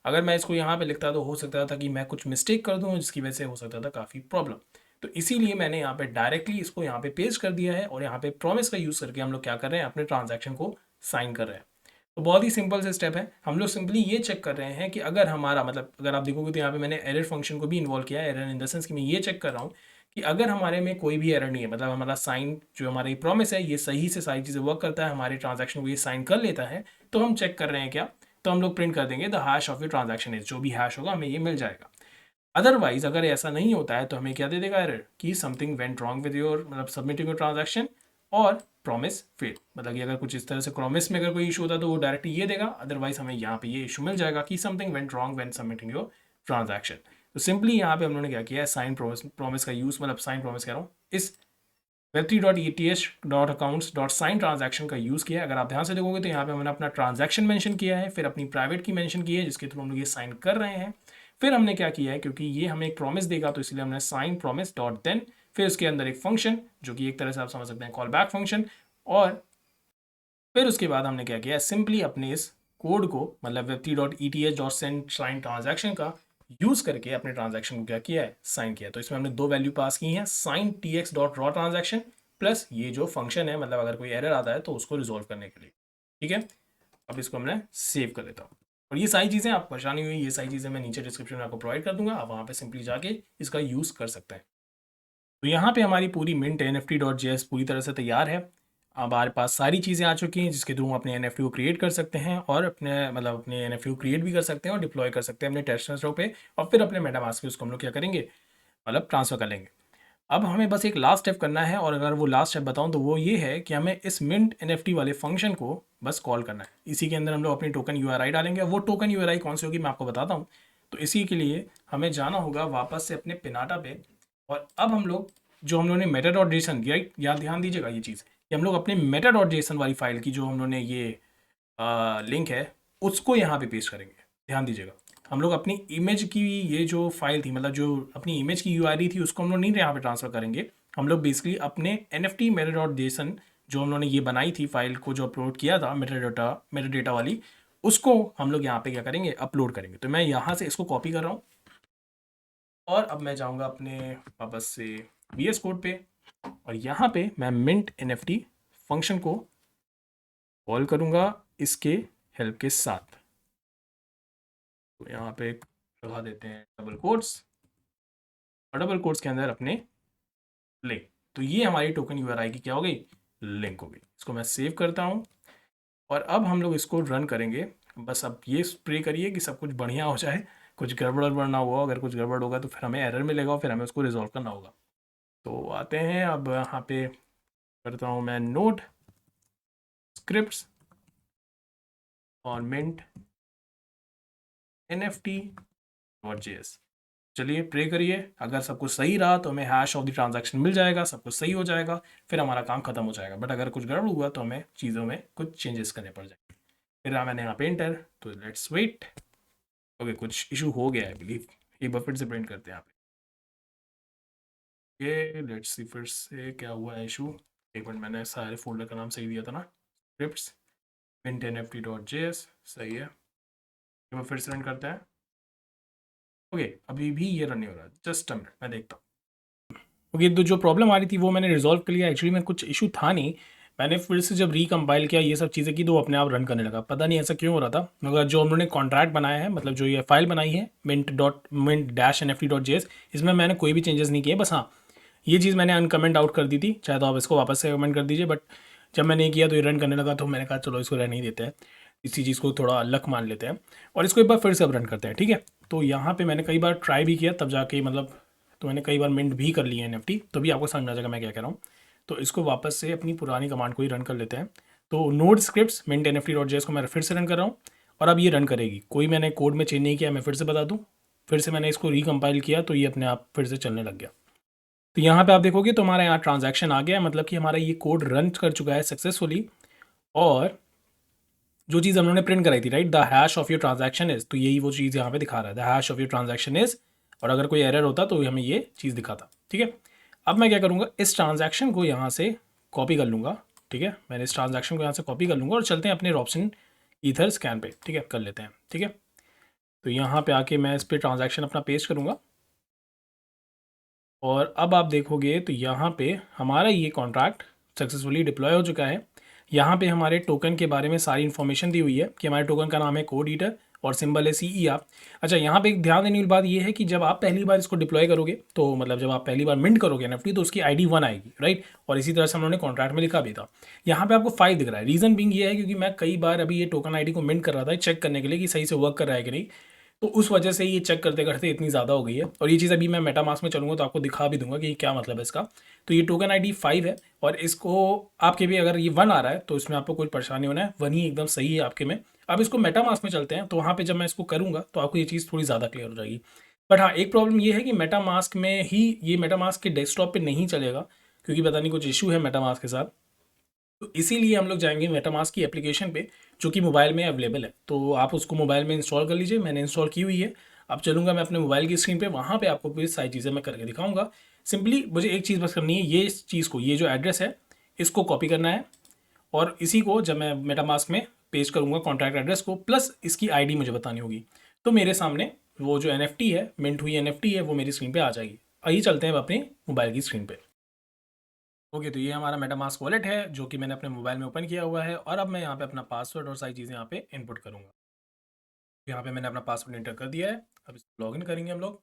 अगर मैं इसको यहाँ पे लिखता तो हो सकता था कि मैं कुछ मिस्टेक कर दूँ, जिसकी वजह से हो सकता था काफ़ी प्रॉब्लम। तो इसीलिए मैंने यहाँ पे डायरेक्टली इसको यहाँ पे पेस्ट कर दिया है और यहाँ पे प्रॉमिस का यूज़ करके हम लोग क्या कर रहे हैं, अपने ट्रांजैक्शन को साइन कर रहे हैं। तो बहुत ही सिंपल से स्टेप है। हम लोग सिंपली ये चेक कर रहे हैं कि अगर हमारा मतलब अगर आप देखोगे तो यहाँ पे मैंने एरर फंक्शन को भी इन्वॉल्व किया है। एरर इन द सेंस कि मैं ये चेक कर रहा हूँ कि अगर हमारे में कोई भी एरर नहीं है, मतलब हमारा साइन जो हमारी प्रॉमिस है ये सही से सारी चीज़ें वर्क करता है, हमारे ट्रांजैक्शन को ये साइन कर लेता है, तो हम चेक कर रहे हैं क्या, तो हम लोग प्रिंट कर देंगे the hash of your transaction is, जो भी हैश होगा हमें ये मिल जाएगा। अदरवाइज अगर ऐसा नहीं होता है तो हमें क्या दे देगा एरर कि something went wrong with your मतलब सबमिटिंग योर ट्रांजैक्शन और प्रॉमिस फेल, मतलब कि अगर कुछ इस तरह से प्रॉमिस में अगर कोई इशू होता है तो वो डायरेक्ट ये देगा, अदरवाइज हमें यहाँ पे ये इशू मिल जाएगा कि something went wrong when submitting your transaction. तो सिंपली यहाँ पे हम लोगों ने क्या किया है, साइन प्रॉमिस का यूज़, मतलब साइन प्रॉमिस कह रहा हूँ, इस web3.eth.accounts.sign ट्रांजैक्शन का यूज़ किया है। अगर आप ध्यान से देखोगे तो यहाँ पे हमने अपना ट्रांजैक्शन मेंशन किया है, फिर अपनी प्राइवेट की मेंशन की है जिसके थ्रू हम लोग ये साइन कर रहे हैं। फिर हमने क्या किया है, क्योंकि ये हमें एक प्रॉमिस देगा तो इसलिए हमने साइन प्रॉमिस डॉट देन, फिर उसके अंदर एक फंक्शन जो कि एक तरह से आप समझ सकते हैं कॉल बैक फंक्शन, और फिर उसके बाद हमने क्या किया, सिंपली अपने इस कोड को मतलब web3.eth.send ट्रांजैक्शन का यूज़ करके अपने ट्रांजैक्शन को क्या किया है, साइन किया। तो इसमें हमने दो वैल्यू पास की हैं, साइन tx.raw ट्रांजैक्शन प्लस ये जो फंक्शन है, मतलब अगर कोई एरर आता है तो उसको रिजोल्व करने के लिए। ठीक है, अब इसको हमने सेव कर लेता हूँ। और ये सारी चीज़ें आप परेशानी हुई, ये सारी चीज़ें मैं नीचे डिस्क्रिप्शन में आपको प्रोवाइड कर दूंगा, आप वहाँ पे सिंपली जाके इसका यूज़ कर सकते हैं। तो यहाँ पे हमारी पूरी मिंट NFT.js पूरी तरह से तैयार है। अब हमारे पास सारी चीज़ें आ चुकी हैं जिसके थ्रू हम अपने NFT को क्रिएट कर सकते हैं और अपने NFT को क्रिएट भी कर सकते हैं और डिप्लॉय कर सकते हैं अपने टेस्ट सर्वर पे, और फिर अपने मेटामास्क पे उसको हम लोग क्या करेंगे, मतलब ट्रांसफ़र कर लेंगे। अब हमें बस एक लास्ट स्टेप करना है, और अगर वो लास्ट स्टेप बताऊं तो वो ये है कि हमें इस मिंट NFT वाले फंक्शन को बस कॉल करना है। इसी के अंदर हम लोग अपनी टोकन URI डालेंगे। वो टोकन URI कौन सी होगी मैं आपको बताता हूँ। तो इसी के लिए हमें जाना होगा वापस से अपने पिनाटा पे, और अब हम लोग जो हम लोगों ने मेटा डॉट जेसन, राइट, याद ध्यान दीजिएगा ये चीज़ कि हम लोग अपने मेटा डॉट जेसन वाली फाइल की जो हम लोगों ने ये लिंक है उसको यहाँ पे पेस्ट करेंगे। ध्यान दीजिएगा, हम लोग अपनी इमेज की ये जो फाइल थी, मतलब जो अपनी इमेज की URI थी उसको हम लोग नहीं यहाँ पे ट्रांसफ़र करेंगे। हम लोग बेसिकली अपने NFT मेटा डॉट जेसन जो हम लोगों ने ये बनाई थी फाइल को, जो अपलोड किया था मेटा डेटा वाली, उसको हम लोग यहाँ पे क्या करेंगे, अपलोड करेंगे। तो मैं यहाँ से इसको कॉपी कर रहा हूँ और अब मैं जाऊँगा अपने वापस से VS कोड पे, और यहाँ पे मैं मिंट NFT फंक्शन को कॉल करूँगा इसके हेल्प के साथ। तो यहाँ पे लगा देते हैं डबल कोट्स, और डबल कोट्स के अंदर अपने लिंक। तो ये हमारी टोकन URI की क्या हो गई, लिंक हो गई। इसको मैं सेव करता हूँ और अब हम लोग इसको रन करेंगे। बस अब ये प्रे करिए कि सब कुछ बढ़िया हो जाए, कुछ गड़बड़ वड़बड़ ना हुआ। अगर कुछ गड़बड़ होगा तो फिर हमें एरर मिलेगा और फिर हमें उसको रिजॉल्व करना होगा। तो आते हैं, अब यहाँ पे करता हूँ मैं नोड स्क्रिप्ट्स और मिंट NFT.js। चलिए प्रे करिए, अगर सब कुछ सही रहा तो हमें हैश ऑफ द ट्रांजैक्शन मिल जाएगा, सब कुछ सही हो जाएगा, फिर हमारा काम खत्म हो जाएगा। बट अगर कुछ गड़बड़ हुआ तो हमें चीज़ों में कुछ चेंजेस करने पड़ जाएंगे। फिर मैंने यहाँ पे एंटर, तो लेट्स वेट। ओके, कुछ इशू हो गया है बिलीव, एक बार फिर से प्रिंट करते हैं यहाँ पे। ये लेट्स सी फिर से क्या हुआ है इशू। एक मिनट, मैंने सारे फोल्डर का नाम सही दिया था ना, स्क्रिप्ट्स मिंट NFT.js, सही है। एक बार फिर से रन करते हैं। ओके, अभी भी ये रन नहीं हो रहा, जस्ट अ मिनट मैं देखता हूँ। ओके, तो जो प्रॉब्लम आ रही थी वो मैंने रिजॉल्व कर लिया। एक्चुअली में कुछ इशू था नहीं, मैंने फिर से जब रिकम्पाइल किया ये सब चीज़ें की तो वो अपने आप रन करने लगा। पता नहीं ऐसा क्यों हो रहा था, मगर जो हम लोगों ने कॉन्ट्रैक्ट बनाया है, मतलब जो ये फाइल बनाई है mint-nft.js, इसमें मैंने कोई भी चेंजेस नहीं किए। बस हाँ, ये चीज़ मैंने अनकमेंट आउट कर दी थी, चाहे तो आप इसको वापस से कमेंट कर दीजिए। बट जब मैंने ये किया तो ये रन करने लगा, तो मैंने कहा चलो इसको रहने ही देते हैं, इसी चीज़ को थोड़ा लक मान लेते हैं और इसको एक बार फिर से अब रन करते हैं। ठीक है, तो यहाँ पे मैंने कई बार ट्राई भी किया तब जाके, मतलब तो मैंने कई बार मिंट भी कर लिया NFT, तो भी आपको समझ आ जाएगा मैं क्या कह रहा हूँ। तो इसको वापस से अपनी पुरानी कमांड को ही रन कर लेते हैं। तो नोड स्क्रिप्ट्स मिंट NFT.js को मैं फिर से रन कर रहा हूँ और अब ये रन करेगी। कोई मैंने कोड में चेंज नहीं किया, मैं फिर से बता दूँ। फिर से मैंने इसको रिकम्पाइल किया तो ये अपने आप फिर से चलने लग गया। तो यहाँ पे आप देखोगे तो हमारा यहाँ ट्रांजैक्शन आ गया है, मतलब कि हमारा ये कोड रन कर चुका है सक्सेसफुली। और जो चीज़ हम लोगों ने प्रिंट कराई थी, right, the hash of your transaction is, तो यही वो चीज़ यहाँ पे दिखा रहा है, the hash of your transaction is. और अगर कोई एरर होता तो हमें ये चीज़ दिखाता। ठीक है, अब मैं क्या करूँगा, इस ट्रांजैक्शन को यहाँ से कॉपी कर लूँगा। ठीक है, मैंने इस ट्रांजैक्शन को यहाँ से कॉपी कर लूँगा और चलते हैं अपने रॉब्सन ईथर स्कैन पे। ठीक है, कर लेते हैं। ठीक है, तो यहाँ पे आके मैं इस पर ट्रांजैक्शन अपना पेस्ट करूँगा और अब आप देखोगे तो यहाँ पे हमारा ये कॉन्ट्रैक्ट सक्सेसफुली डिप्लॉय हो चुका है। यहाँ पे हमारे टोकन के बारे में सारी इन्फॉर्मेशन दी हुई है कि हमारे टोकन का नाम है कोड ईटर और सिंबल है CER। अच्छा, यहाँ पे एक ध्यान देने वाली बात ये है कि जब आप पहली बार इसको डिप्लॉय करोगे तो मतलब जब आप पहली बार मिंट करोगे NFT तो उसकी ID 1 आएगी, राइट। और इसी तरह से हम लोगों ने कॉन्ट्रैक्ट में लिखा भी था। यहाँ पे आपको 5 दिख रहा है। रीज़न बिंग ये है क्योंकि मैं कई बार अभी ये टोकन ID को मिंट कर रहा था चेक करने के लिए कि सही से वर्क कर रहा है कि नहीं, तो उस वजह से ये चेक करते करते इतनी ज़्यादा हो गई है। और ये चीज़ अभी मैं मेटामास्क में चलूँगा तो आपको दिखा भी दूंगा कि क्या मतलब है इसका। तो ये टोकन ID 5 है और इसको आपके भी अगर ये 1 आ रहा है तो इसमें आपको कोई परेशानी होना है, 1 ही एकदम सही है आपके में। अब इसको मेटामास्क में चलते हैं तो वहाँ पे जब मैं इसको करूँगा तो आपको ये चीज़ थोड़ी ज़्यादा क्लियर हो जाएगी। बट हाँ, एक प्रॉब्लम ये है कि मेटामास्क में ही ये मेटामास्क के डेस्कटॉप पे नहीं चलेगा क्योंकि पता नहीं कुछ इशू है मेटामास्क के साथ। तो इसीलिए हम लोग जाएंगे मेटामास्क की एप्लीकेशन पे जो कि मोबाइल में अवेलेबल है। तो आप उसको मोबाइल में इंस्टॉल कर लीजिए, मैंने इंस्टॉल की हुई है। अब चलूँगा मैं अपने मोबाइल की स्क्रीन पे, वहाँ पे आपको फिर सारी चीज़ें मैं करके दिखाऊंगा। सिंपली मुझे एक चीज़ बस करनी है, ये इस चीज़ को, ये जो एड्रेस है इसको कॉपी करना है और इसी को जब मैं मेटामास्क में पेस्ट करूँगा कॉन्टैक्ट एड्रेस को, प्लस इसकी ID मुझे बतानी होगी, तो मेरे सामने वो जो NFT है, मिंट हुई NFT है, वो मेरी स्क्रीन पर आ जाएगी। आइए चलते हैं अब अपनी मोबाइल की स्क्रीन पर। ओके, तो ये हमारा मेटामास्क वॉलेट है जो कि मैंने अपने मोबाइल में ओपन किया हुआ है और अब मैं यहाँ पे अपना पासवर्ड और सारी चीज़ें यहाँ पे इनपुट करूँगा। यहाँ पे मैंने अपना पासवर्ड इंटर कर दिया है। अब इसको लॉगिन करेंगे हम लोग।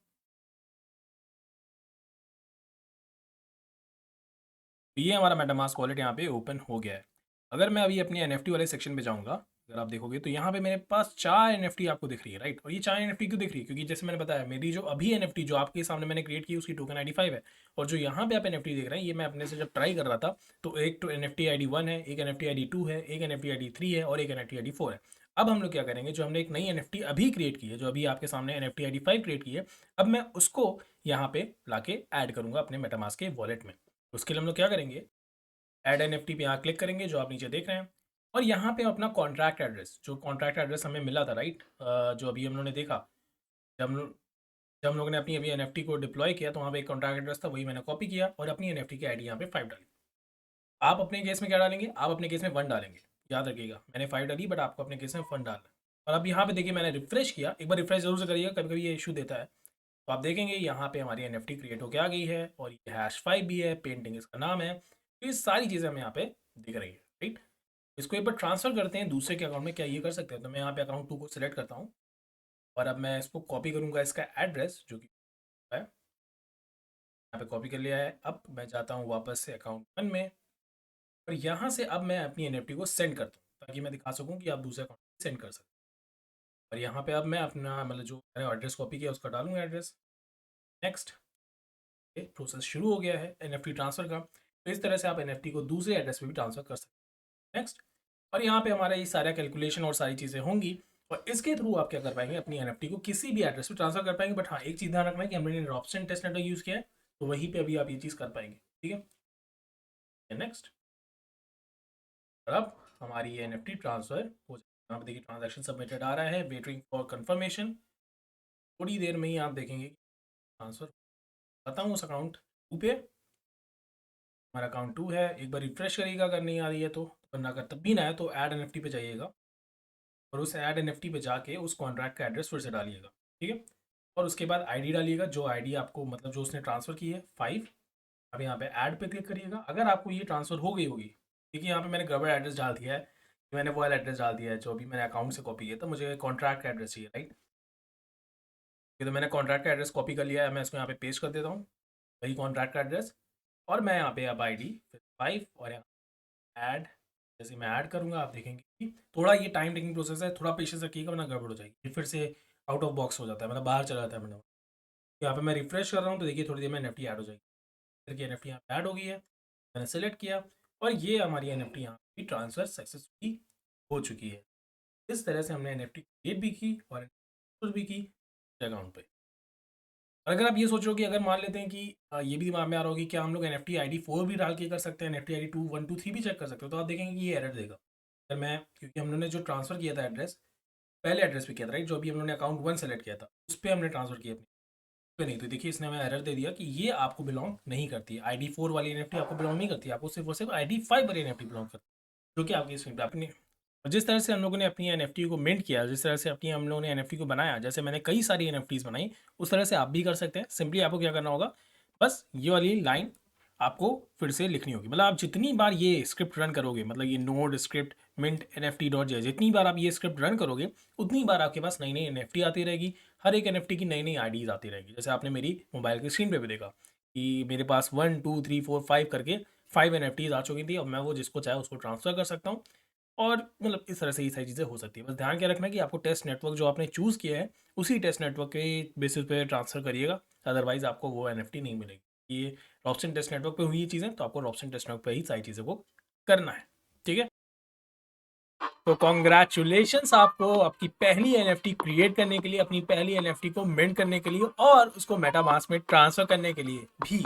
तो ये हमारा मेटामास्क वॉलेट यहाँ पे ओपन हो गया है। अगर मैं अभी अपनी NFT वाले सेक्शन पे जाऊँगा, अगर आप देखोगे तो यहाँ पे मेरे पास 4 NFT आपको दिख रही है, राइट। और ये 4 NFT क्यों दिख रही है? क्योंकि जैसे मैंने बताया, मेरी जो अभी NFT जो आपके सामने मैंने क्रिएट की उसकी टोकन ID 5 है और जो यहाँ पे आप NFT देख रहे हैं ये मैं अपने से जब ट्राई कर रहा था तो एक तो NFT ID 1 है, एक NFT ID 2 है, एक NFT ID 3 है और एक NFT ID 4 है। अब हम लोग क्या करेंगे, जो हमने एक नई NFT अभी क्रिएट की है, जो अभी आपके सामने NFT ID 5 क्रिएट की है, अब मैं उसको यहाँ पे लाके ऐड करूँगा अपने मेटामास्क के वॉलेट में। उसके लिए हम लोग क्या करेंगे, ऐड NFT पे यहाँ क्लिक करेंगे जो आप नीचे देख रहे हैं और यहाँ पे अपना कॉन्ट्रैक्ट एड्रेस, जो कॉन्ट्रैक्ट एड्रेस हमें मिला था, राइट, जो अभी हम लोगों ने देखा, जब हम लोगों ने अपनी अभी NFT को डिप्लॉय किया तो वहाँ पे एक कॉन्ट्रैक्ट एड्रेस था, वही मैंने कॉपी किया और अपनी NFT की ID यहाँ पे 5 डाली। आप अपने केस में क्या डालेंगे, आप अपने केस में 1 डालेंगे, याद रखिएगा। मैंने 5 डाली बट आपको अपने केस में 1 डालना है। और अब यहाँ पे देखिए मैंने रिफ्रेश किया, एक बार रिफ्रेश जरूर से करिएगा, कभी कभी ये इशू देता है। तो आप देखेंगे यहाँ पे हमारी NFT क्रिएट होकर आ गई है और ये #5 भी है, पेंटिंग इसका नाम है। तो ये सारी चीज़ें हमें यहाँ पे दिख रही है, राइट। इसको एक बार ट्रांसफ़र करते हैं दूसरे के अकाउंट में, क्या ये कर सकते हैं? तो मैं यहाँ पे अकाउंट 2 को सिलेक्ट करता हूँ और अब मैं इसको कॉपी करूँगा, इसका एड्रेस जो कि है यहाँ पे कॉपी कर लिया है। अब मैं जाता हूँ वापस से अकाउंट 1 में और यहाँ से अब मैं अपनी NFT को सेंड करता हूँ ताकि मैं दिखा सकूँ कि आप दूसरे अकाउंट में सेंड कर सकते हैं। और यहाँ पे अब मैं अपना मतलब जो मैंने एड्रेस कॉपी किया उसका डालूँगा एड्रेस। नेक्स्ट, प्रोसेस शुरू हो गया है NFT ट्रांसफ़र का। तो इस तरह से आप NFT को दूसरे एड्रेस पे भी ट्रांसफ़र कर सकते हैं। नेक्स्ट, और यहाँ पे हमारा ये सारा कैलकुलेशन और सारी चीज़ें होंगी और इसके थ्रू आप क्या कर पाएंगे, अपनी NFT को किसी भी एड्रेस पे ट्रांसफ़र कर पाएंगे। बट हाँ, एक चीज़ ध्यान रखना है कि हमने ड्रॉपस्टन टेस्ट नेटवर्क यूज़ किया है, तो वहीं पे अभी आप ये चीज़ कर पाएंगे, ठीक है। नेक्स्ट, और अब हमारी ये NFT ट्रांसफ़र हो जाए। यहाँ पे देखिए ट्रांजैक्शन सबमिटेड आ रहा है, वेटिंग फॉर कंफर्मेशन। थोड़ी देर में ही आप देखेंगे ट्रांसफ़र। आता हूँ उस अकाउंट 2 पे। हमारा अकाउंट 2 है, एक बार रिफ्रेश करिएगा अगर नहीं आ रही है तो, वरना अगर तब भी ना है तो ऐड NFT पे जाइएगा और उस ऐड NFT पे जाके उस कॉन्ट्रैक्ट का एड्रेस फिर से डालिएगा, ठीक है। और उसके बाद ID डालिएगा, जो ID आपको मतलब जो उसने ट्रांसफ़र की है 5। अब यहाँ पे ऐड पे क्लिक करिएगा। अगर आपको ये ट्रांसफ़र हो गई होगी, देखिए यहाँ पे मैंने गड़बड़ एड्रेस डाल दिया है, मैंने वो वाला एड्रेस डाल दिया है जो अभी मैंने अकाउंट से कॉपी किया था, मुझे कॉन्ट्रैक्ट का एड्रेस चाहिए, राइट। ये तो मैंने कॉन्ट्रैक्ट का एड्रेस कॉपी कर लिया है, मैं इसको यहाँ पे पेस्ट कर देता हूँ, वही कॉन्ट्रैक्ट का एड्रेस। और मैं यहाँ पे अब ID फिर 5 और यहाँ ऐड, जैसे मैं ऐड करूँगा आप देखेंगे कि थोड़ा ये टाइम टेकिंग प्रोसेस है, थोड़ा पेशेंस रखिएगा वरना गड़बड़ हो जाएगी, ये फिर से आउट ऑफ बॉक्स हो जाता है, मतलब बाहर चला जाता है मतलब। यहाँ पे मैं रिफ्रेश कर रहा हूँ तो देखिए थोड़ी देर में NFT ऐड हो जाएगी। देखिए NFT यहाँ पे ऐड हो गई है, मैंने सेलेक्ट किया और ये हमारी NFT यहाँ पे ट्रांसफ़र सक्सेसफुली हो चुकी है। इस तरह से हमने NFT क्रिएट भी की और ट्रांसफर भी की अकाउंट पे। और अगर आप ये सोच रहे हो कि अगर मान लेते हैं कि ये भी दिमाग में आ रहा हो कि क्या हम लोग NFT ID 4 भी डाल के कर सकते हैं, NFT ID 2 1 2 3 भी चेक कर सकते हो, तो आप देखेंगे कि ये एरर देगा। अगर मैं, क्योंकि हम लोगों ने जो ट्रांसफ़र किया था एड्रेस, पहले एड्रेस पे किया था, राइट, जो अभी हम लोगों ने अकाउंट 1 सेलेक्ट किया था उस पे हमने ट्रांसफ़र किया अपनी पे नहीं, तो देखिए इसने हमें एरर दे दिया कि ये आपको बिलोंग नहीं करती है, ID 4 वाली NFT आपको बिलोंग नहीं करती है, आपको सिर्फ और सिर्फ ID 5 वाली NFT बिलोंग करती है, जो कि आपकी स्क्रीन पे आपने और जिस तरह से हम लोगों ने अपनी एनएफटी को मिंट किया, जिस तरह से अपनी हम लोगों ने एनएफटी को बनाया, जैसे मैंने कई सारी एनएफटीज बनाई, उस तरह से आप भी कर सकते हैं। सिंपली आपको क्या करना होगा, बस ये वाली लाइन आपको फिर से लिखनी होगी। मतलब आप जितनी बार ये स्क्रिप्ट रन करोगे, मतलब ये node script mint NFT dot J, जितनी बार आप ये स्क्रिप्ट रन करोगे उतनी बार आपके पास नई नई एनएफटी आती रहेगी। हर एक एनएफटी की नई नई आईडीज आती रहेगी। जैसे आपने मेरी मोबाइल की स्क्रीन पे भी देखा कि मेरे पास 1 2 3 4 5 करके 5 एनएफटीज आ चुकी थी। अब मैं वो जिसको चाहे उसको ट्रांसफ़र कर सकता हूँ। और मतलब इस तरह से ये सारी चीज़ें हो सकती है। बस ध्यान क्या रखना है कि आपको टेस्ट नेटवर्क जो आपने चूज़ किया है, उसी टेस्ट नेटवर्क के बेसिस पे ट्रांसफ़र करिएगा, अदरवाइज़ आपको वो एनएफटी नहीं मिलेगी। ये रॉबस्टन टेस्ट नेटवर्क पे हुई ये चीज़ें, तो आपको रॉबस्टन टेस्ट नेटवर्क पे ही सारी चीज़ों को करना है, ठीक है? तो कांग्रेचुलेशंस आपको आपकी पहली एनएफटी क्रिएट करने के लिए, अपनी पहली एनएफटी को मिंट करने के लिए और उसको मेटामास्क में ट्रांसफ़र करने के लिए भी।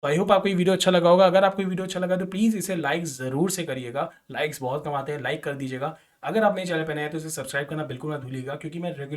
तो आई होप आपको ये वीडियो अच्छा लगा होगा। अगर आपको ये वीडियो अच्छा लगा तो प्लीज़ इसे लाइक ज़रूर से करिएगा। लाइक्स बहुत कम आते हैं, लाइक कर दीजिएगा। अगर आप मेरे चैनल पर नए हैं तो इसे सब्सक्राइब करना बिल्कुल ना भूलिएगा, क्योंकि मैं रेगुलर